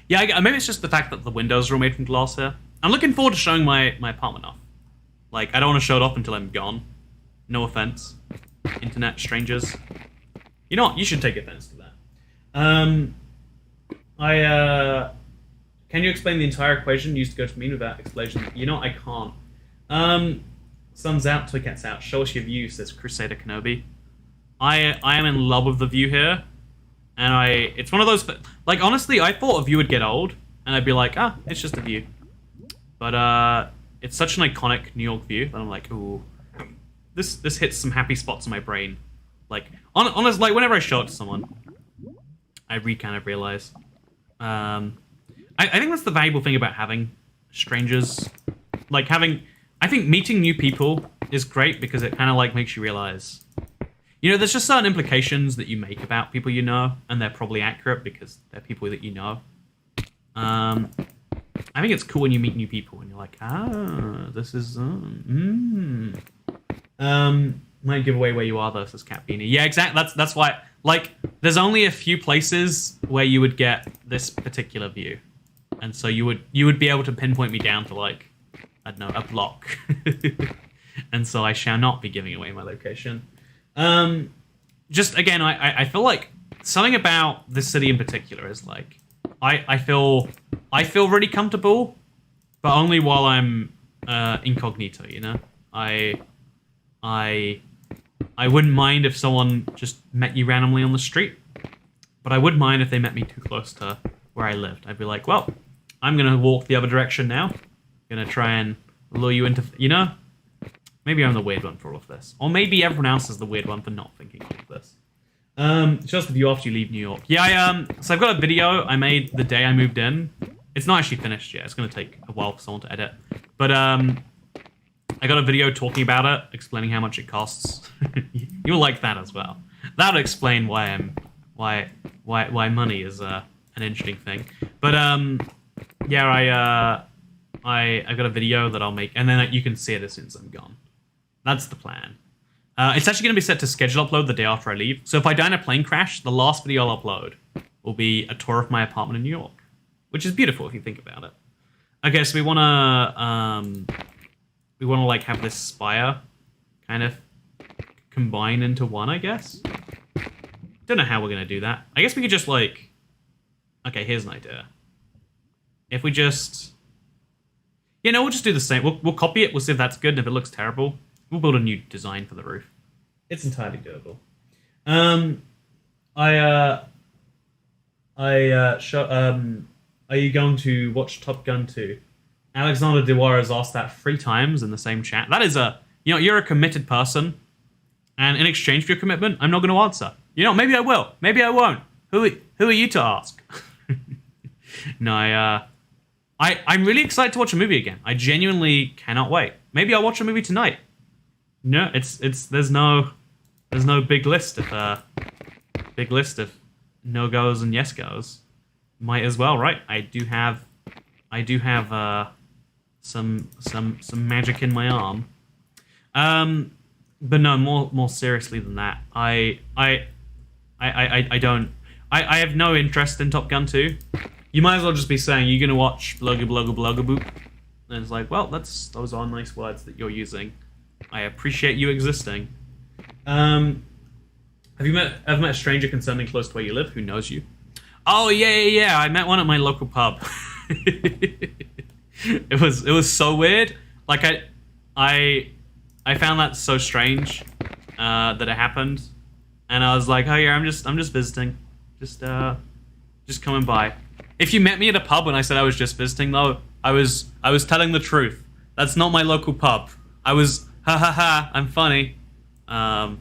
Yeah, maybe it's just the fact that the windows are all made from glass here. I'm looking forward to showing my apartment off. Like, I don't want to show it off until I'm gone. No offense. Internet strangers. You know what? You should take offense to that. Can you explain the entire equation used to go to mean without explanation? You know, I can't. Sun's out, Toycat's out. Show us your view, says Crusader Kenobi. I am in love with the view here. And it's one of those, like, honestly, I thought a view would get old. And I'd be like, it's just a view. But, it's such an iconic New York view that I'm like, ooh. This hits some happy spots in my brain. Like, honestly, like, whenever I show it to someone, I kind of realize. I think that's the valuable thing about having strangers. Like, I think meeting new people is great because it kind of, like, makes you realize. You know, there's just certain implications that you make about people you know, and they're probably accurate because they're people that you know. I think it's cool when you meet new people and you're like, this is, might give away where you are though, says Cat Beanie. Yeah, exactly. That's why, like, there's only a few places where you would get this particular view. And so you would be able to pinpoint me down to, like, I don't know, a block. And so I shall not be giving away my location. Just, again, I feel like something about this city in particular is, like, I feel really comfortable, but only while I'm incognito, you know? I wouldn't mind if someone just met you randomly on the street, but I would mind if they met me too close to where I lived. I'd be like, well, I'm going to walk the other direction now. Going to try and lure you into, you know? Maybe I'm the weird one for all of this. Or maybe everyone else is the weird one for not thinking all of this. Just the view after you leave New York. Yeah, so I've got a video I made the day I moved in. It's not actually finished yet. It's going to take a while for someone to edit. But, I got a video talking about it, explaining how much it costs. You'll like that as well. That'll explain why money is an interesting thing. But yeah, I've got a video that I'll make, and then you can see it as soon as I'm gone. That's the plan. It's actually going to be set to schedule upload the day after I leave. So if I die in a plane crash, the last video I'll upload will be a tour of my apartment in New York, which is beautiful if you think about it. Okay, so we wanna like have this spire kind of combine into one, I guess. Don't know how we're gonna do that. I guess we could just like. Okay, here's an idea. If we just, we'll just do the same. We'll copy it. We'll see if that's good. And if it looks terrible, we'll build a new design for the roof. It's entirely doable. Are you going to watch Top Gun 2? Alexander Dewar has asked that 3 times in the same chat. That is you're a committed person, and in exchange for your commitment, I'm not going to answer. Maybe I will, maybe I won't. Who are you to ask? No, I'm really excited to watch a movie again. I genuinely cannot wait. Maybe I'll watch a movie tonight. No, there's no big list of no goes and yes goes. Might as well, right? I do have some magic in my arm. But no, more seriously than that, I have no interest in Top Gun 2. You might as well just be saying you're gonna watch blugga boop. And it's like, well, those are nice words that you're using. I appreciate you existing. Have you ever met a stranger concerning close to where you live who knows you? Oh yeah. I met one at my local pub. It was so weird. Like I found that so strange that it happened, and I was like, oh yeah, I'm just visiting, just coming by. If you met me at a pub when I said I was just visiting, though, I was telling the truth. That's not my local pub. I was I'm funny. I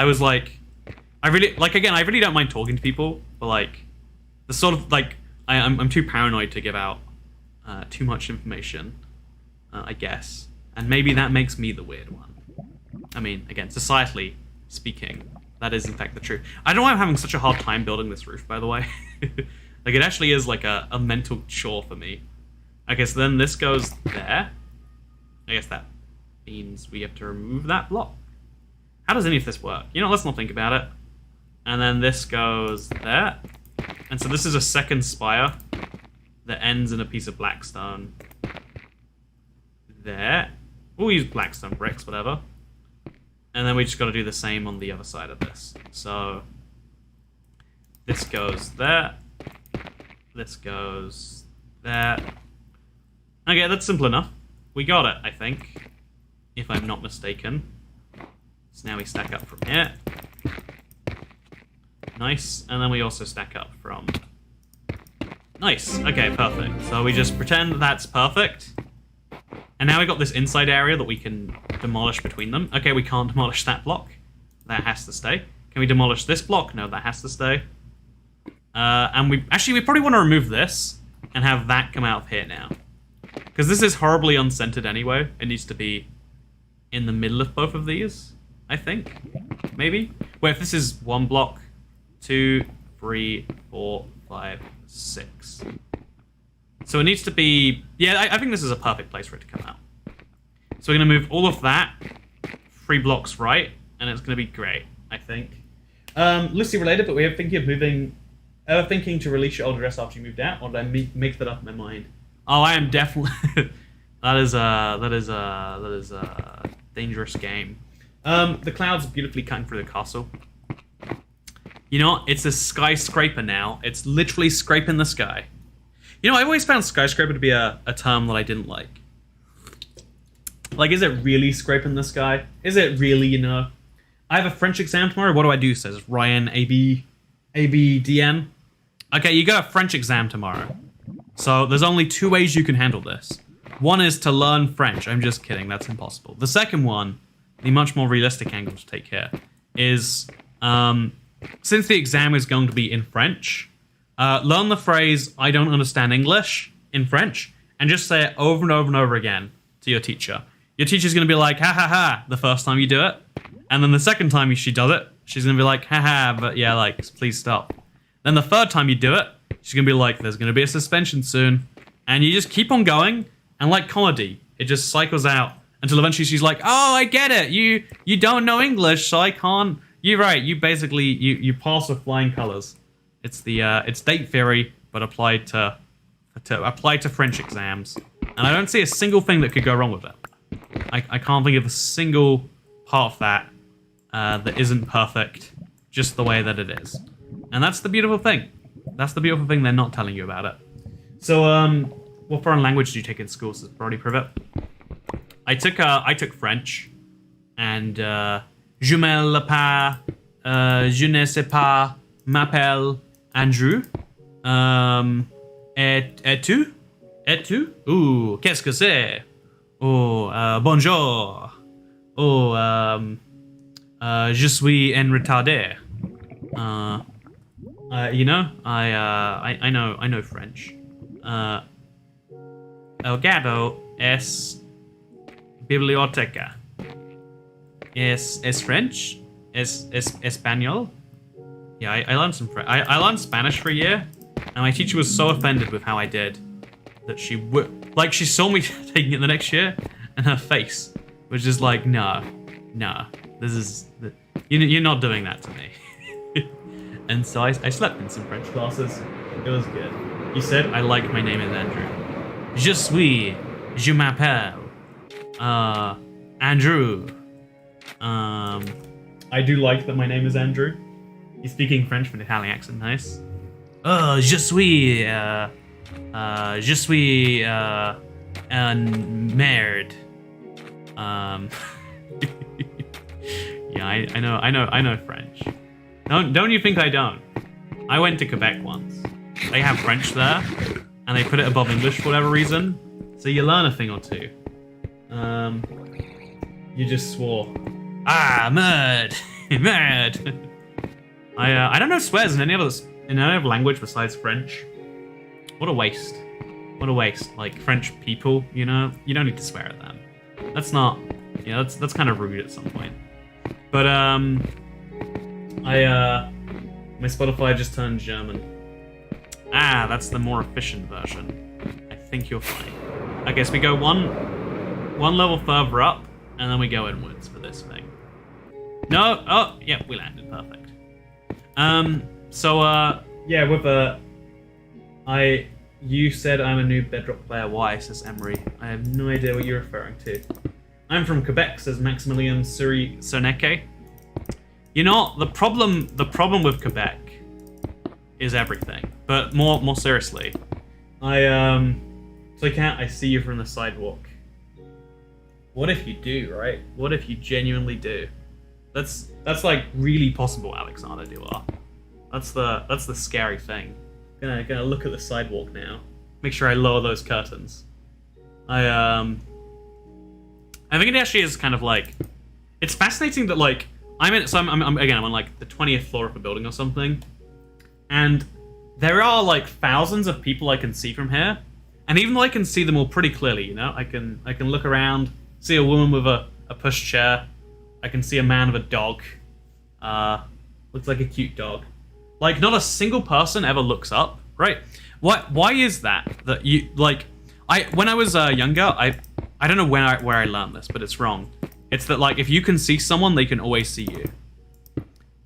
was like, I really don't mind talking to people, but like the sort of like I'm too paranoid to give out too much information, I guess, and maybe that makes me the weird one. I mean, again, societally speaking, that is in fact the truth. I don't know why I'm having such a hard time building this roof, by the way. Like, it actually is like a mental chore for me. Okay, so then this goes there. I guess that means we have to remove that block. How does any of this work? Let's not think about it. And then this goes there. And so this is a second spire that ends in a piece of blackstone. There. We'll use blackstone bricks, whatever. And then we just got to do the same on the other side of this. So this goes there. This goes there. Okay, that's simple enough. We got it, I think, if I'm not mistaken. So now we stack up from here. Nice. And then we also stack up from... Nice. Okay, perfect. So we just pretend that's perfect. And now we've got this inside area that we can demolish between them. Okay, we can't demolish that block. That has to stay. Can we demolish this block? No, that has to stay. And we probably want to remove this and have that come out of here now. Because this is horribly uncentered anyway. It needs to be in the middle of both of these, I think. Maybe? Wait, if this is 1 block, 2, 3, 4, 5, 6. So it needs to be... Yeah, I think this is a perfect place for it to come out. So we're going to move all of that 3 blocks right, and it's going to be great, I think. Loosely related, but we are thinking of moving... Ever thinking to release your old address after you moved out, or did I make that up in my mind? Oh, I am definitely... that is a dangerous game. The clouds beautifully cutting through the castle. You know what? It's a skyscraper now. It's literally scraping the sky. I always found skyscraper to be a term that I didn't like. Like, is it really scraping the sky? Is it really, I have a French exam tomorrow. What do I do? Says Ryan ABDN. Okay, you got a French exam tomorrow. So there's only 2 ways you can handle this. One is to learn French. I'm just kidding. That's impossible. The second one, the much more realistic angle to take here, is since the exam is going to be in French, learn the phrase, I don't understand English, in French, and just say it over and over and over again to your teacher. Your teacher's going to be like, ha ha ha, the first time you do it. And then the second time she does it, she's going to be like, ha ha, but yeah, like, please stop. Then the third time you do it, she's gonna be like, there's gonna be a suspension soon. And you just keep on going, and like comedy, it just cycles out until eventually she's like, oh, I get it. You don't know English, so I can't. You're right. You basically you pass with flying colors. It's it's date theory, but applied to French exams. And I don't see a single thing that could go wrong with it. I can't think of a single part of that that isn't perfect, just the way that it is. And that's the beautiful thing. That's the beautiful thing they're not telling you about it. So, what foreign language do you take in school, says Brody Privet? I took French, and je m'appelle je ne sais pas, m'appelle Andrew. Et tu? Et tu? Ooh, qu'est-ce que c'est? Oh, bonjour. Oh, je suis en retardé. You know, I know French. El gato es biblioteca. Es French? Es español? Yeah, I learned some French. I learned Spanish for a year, and my teacher was so offended with how I did that she she saw me taking it the next year, and her face was just like, nah, this is you're not doing that to me. And so I slept in some French classes. It was good. He said, I like my name is Andrew. Je suis, je m'appelle, Andrew. I do like that my name is Andrew. He's speaking French with an Italian accent, nice. Je suis, merde. Yeah, I know French. Don't you think I don't? I went to Quebec once. They have French there, and they put it above English for whatever reason. So you learn a thing or two. You just swore. Ah, merd, merd. I don't know swears in any other language besides French. What a waste. What a waste. Like French people, you know, you don't need to swear at them. That's not, you know, that's kind of rude at some point. But my Spotify just turned German. Ah, that's the more efficient version. I think you're fine. I guess we go one level further up, and then we go inwards for this thing. No, oh, yeah, we landed, perfect. Yeah, with you said I'm a new Bedrock player. Why, says Emery. I have no idea what you're referring to. I'm from Quebec, says Maximilian Soneke. You know, the problem with Quebec is everything. But more seriously, I see you from the sidewalk. What if you do, right? What if you genuinely do? That's like really possible, Alexander Duar. That's the scary thing. Gonna look at the sidewalk now. Make sure I lower those curtains. I think it actually is kind of like, it's fascinating that like I'm on like the 20th floor of a building or something, and there are like thousands of people I can see from here, and even though I can see them all pretty clearly, you know, I can look around, see a woman with a pushchair, I can see a man with a dog, looks like a cute dog. Like not a single person ever looks up, right? Why is that you like? When I was younger, I don't know where I learned this, but it's wrong. It's that like if you can see someone, they can always see you.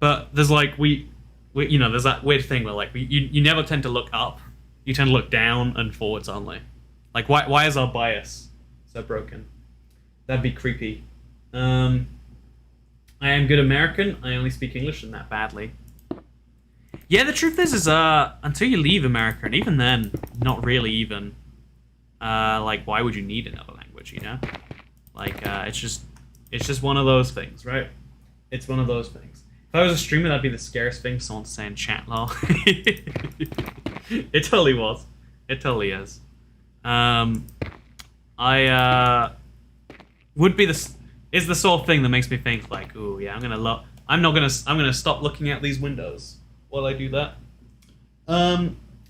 But there's like we you know, there's that weird thing where like you never tend to look up. You tend to look down and forwards only. Like why is our bias so broken? That'd be creepy. I am good American. I only speak English and that badly. Yeah, the truth is until you leave America, and even then, not really even. Like, why would you need another language? You know, like it's just one of those things, right? It's one of those things. If I was a streamer, that'd be the scariest thing someone to say in chat, lol. It totally was. It totally is. I would be is the sort of thing that makes me think like, ooh, yeah, I'm gonna stop looking at these windows while I do that.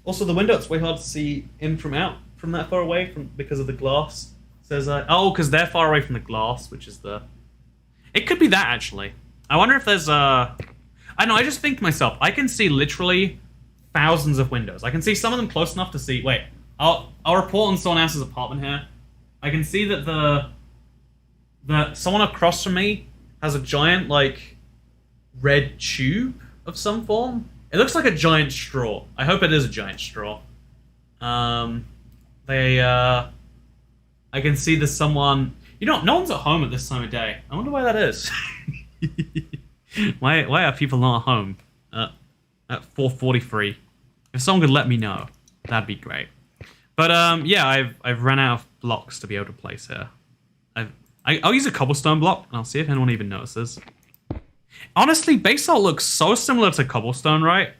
Also, the window, it's way hard to see in from that far away because of the glass. It says, because they're far away from the glass, which is it could be that, actually. I wonder if there's I don't know, I just think to myself, I can see literally thousands of windows. I can see some of them close enough to see. Wait, I'll report on someone else's apartment here. I can see that someone across from me has a giant like red tube of some form. It looks like a giant straw. I hope it is a giant straw. I can see there's someone. You know, no one's at home at this time of day. I wonder why that is. Why are people not at home at 4:43? If someone could let me know, that'd be great. But yeah, I've run out of blocks to be able to place here. I'll use a cobblestone block, and I'll see if anyone even notices. Honestly, basalt looks so similar to cobblestone, right?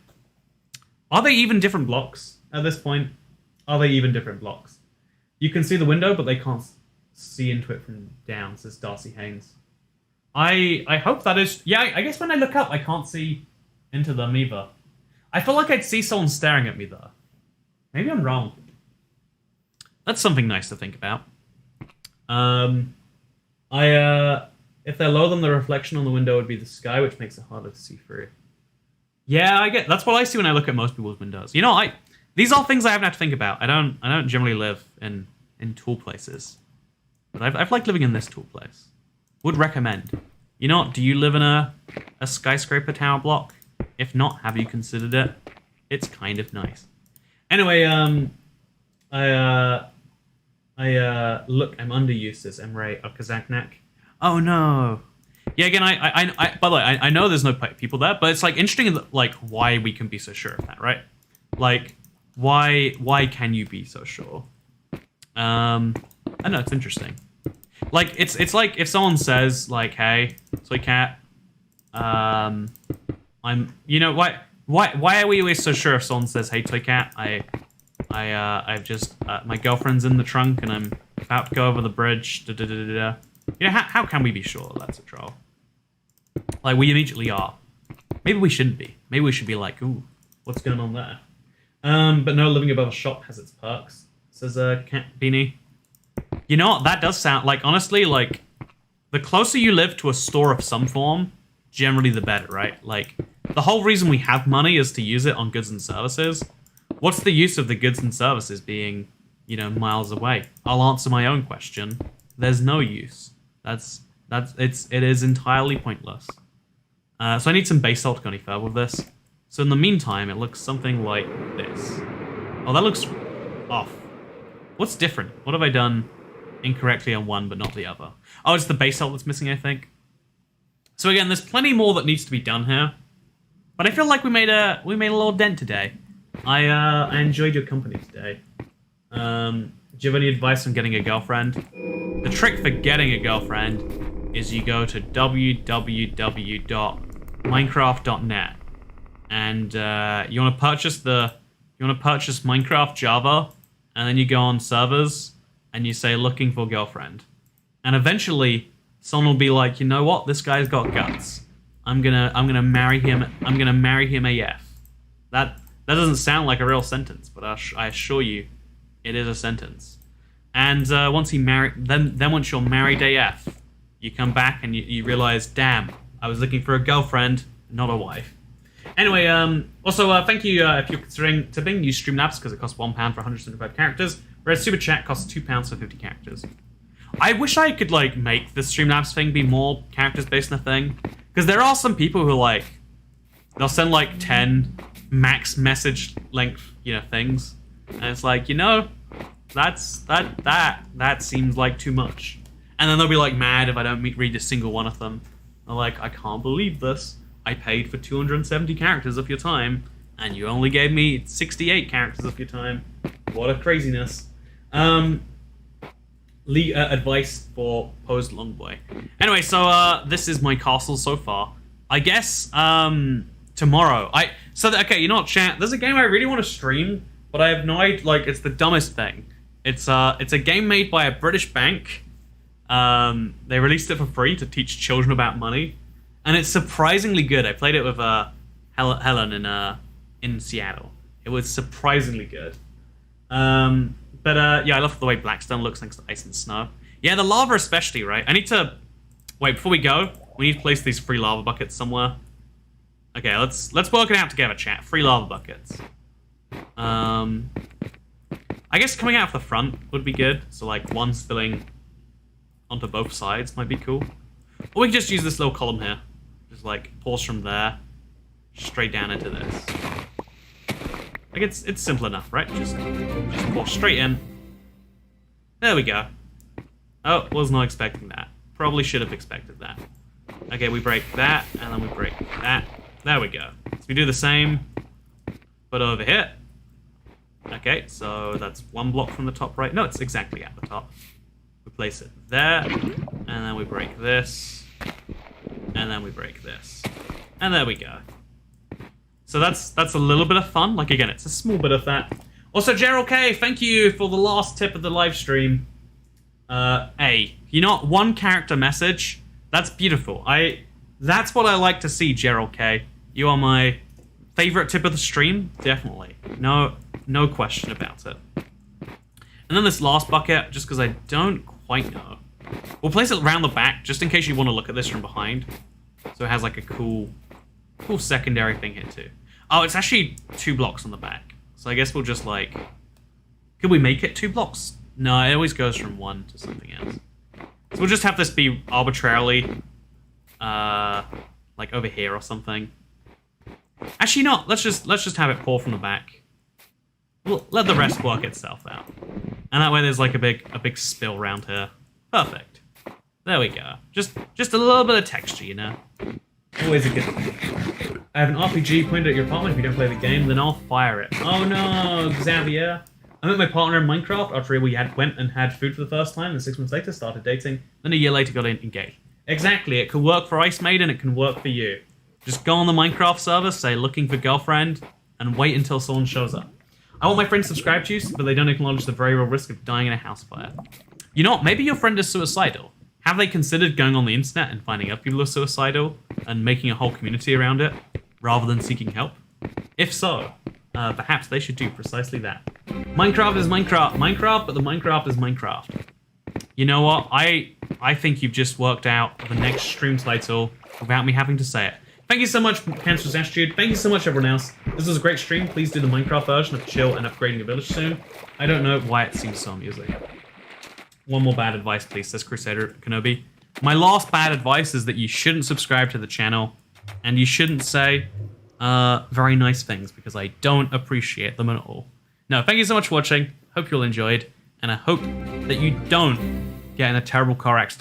Are they even different blocks at this point? Are they even different blocks? You can see the window, but they can't see into it from down, says Darcy Haynes. I hope that is... Yeah, I guess when I look up, I can't see into them either. I feel like I'd see someone staring at me, though. Maybe I'm wrong. That's something nice to think about. If they're low, then the reflection on the window would be the sky, which makes it harder to see through. Yeah, I get... That's what I see when I look at most people's windows. You know, these are things I haven't had to think about. I don't generally live in tall places. But I've liked living in this tall place. Would recommend. You know what? Do you live in a skyscraper tower block? If not, have you considered it? It's kind of nice. Anyway, look, I'm underused, says Emre Okazaknak. Oh no. Yeah, again, by the way, I know there's no people there, but it's like interesting, like why we can be so sure of that, right? Like, why can you be so sure? I know, it's interesting. Like, it's like if someone says like, "Hey, Toycat, you know, why are we always so sure if someone says, "Hey, Toycat, I've just my girlfriend's in the trunk and I'm about to go over the bridge." Da, da, da, da, da. You know, how can we be sure that's a troll? Like, we immediately are. Maybe we shouldn't be. Maybe we should be like, "Ooh, what's going on there?" But no, living above a shop has its perks, says Cat Beanie. You know what? That does sound like, honestly, like, the closer you live to a store of some form, generally the better, right? Like, the whole reason we have money is to use it on goods and services. What's the use of the goods and services being, you know, miles away? I'll answer my own question. There's no use. It is entirely pointless. So I need some basalt to go any further with this. So in the meantime, it looks something like this. Oh, that looks off. What's different? What have I done incorrectly on one but not the other? Oh, it's the basalt that's missing, I think. So again, there's plenty more that needs to be done here. But I feel like we made a little dent today. I enjoyed your company today. Do you have any advice on getting a girlfriend? The trick for getting a girlfriend is you go to www.minecraft.net and you want to purchase Minecraft Java, and then you go on servers and you say looking for girlfriend, and eventually someone will be like, you know what, this guy's got guts. I'm gonna marry him. I'm gonna marry him AF. That doesn't sound like a real sentence, but I assure you, it is a sentence. And once once you're married AF, you come back and you realize, damn, I was looking for a girlfriend, not a wife. Anyway, also thank you if you're considering tipping. Use Streamlabs because it costs £1 for 175 characters, whereas Super Chat costs £2 for 50 characters. I wish I could like make the Streamlabs thing be more characters based on a thing, because there are some people who like they'll send like 10 max message length, you know, things, and it's like, you know, that seems like too much. And then they'll be like mad if I don't read a single one of them. They're like, I can't believe this. I paid for 270 characters of your time, and you only gave me 68 characters of your time. What a craziness. Advice for Posed Longboy. Anyway, so this is my castle so far. I guess tomorrow. Okay, you know what, chat? There's a game I really want to stream, but I have no idea. Like, it's the dumbest thing. It's a game made by a British bank. They released it for free to teach children about money, and it's surprisingly good. I played it with Helen in Seattle. It was surprisingly good. But yeah, I love the way Blackstone looks next to ice and snow. Yeah, the lava especially, right? I need to... Wait, before we go, we need to place these 3 lava buckets somewhere. Okay, let's work it out together, chat. 3 lava buckets. I guess coming out of the front would be good. So like one spilling onto both sides might be cool. Or we can just use this little column here. Just like pours from there straight down into this. Like it's simple enough, right? Just pour straight in. There we go. Oh, was not expecting that. Probably should have expected that. Okay, we break that, and then we break that. There we go. So we do the same, but over here. Okay, so that's one block from the top right. No, it's exactly at the top. We place it there, and then we break this, and then we break this. And there we go. So that's a little bit of fun. Like, again, it's a small bit of that. Also, Gerald K, thank you for the last tip of the live stream. You know what? One character message. That's beautiful. That's what I like to see, Gerald K. You are my favorite tip of the stream, definitely. No question about it. And then this last bucket, just because I don't quite know. We'll place it around the back, just in case you want to look at this from behind. So it has like a cool secondary thing here too. Oh, it's actually 2 blocks on the back. So I guess we'll just like... Could we make it 2 blocks? No, it always goes from 1 to something else. So we'll just have this be arbitrarily, like over here or something. Actually, not. Let's just have it pour from the back. We'll let the rest work itself out. And that way there's like a big spill around here. Perfect. There we go. Just a little bit of texture, you know? Always a good thing. I have an RPG pointed at your apartment. If you don't play the game, then I'll fire it. Oh no, Xavier. I met my partner in Minecraft after we went and had food for the first time, and 6 months later started dating. Then a year later got engaged. Exactly, it could work for Ice Maiden, it can work for you. Just go on the Minecraft server, say looking for girlfriend, and wait until someone shows up. I want my friends to subscribe to you, but they don't acknowledge the very real risk of dying in a house fire. You know what, maybe your friend is suicidal. Have they considered going on the internet and finding out people are suicidal and making a whole community around it, rather than seeking help? If so, perhaps they should do precisely that. Minecraft is Minecraft, but the Minecraft is Minecraft. You know what? I think you've just worked out the next stream title without me having to say it. Thank you so much, Cancerous Attitude. Thank you so much, everyone else. This was a great stream. Please do the Minecraft version of Chill and Upgrading a Village soon. I don't know why it seems so amusing. One more bad advice, please, says Crusader Kenobi. My last bad advice is that you shouldn't subscribe to the channel, and you shouldn't say very nice things, because I don't appreciate them at all. No, thank you so much for watching. Hope you all enjoyed, and I hope that you don't get in a terrible car accident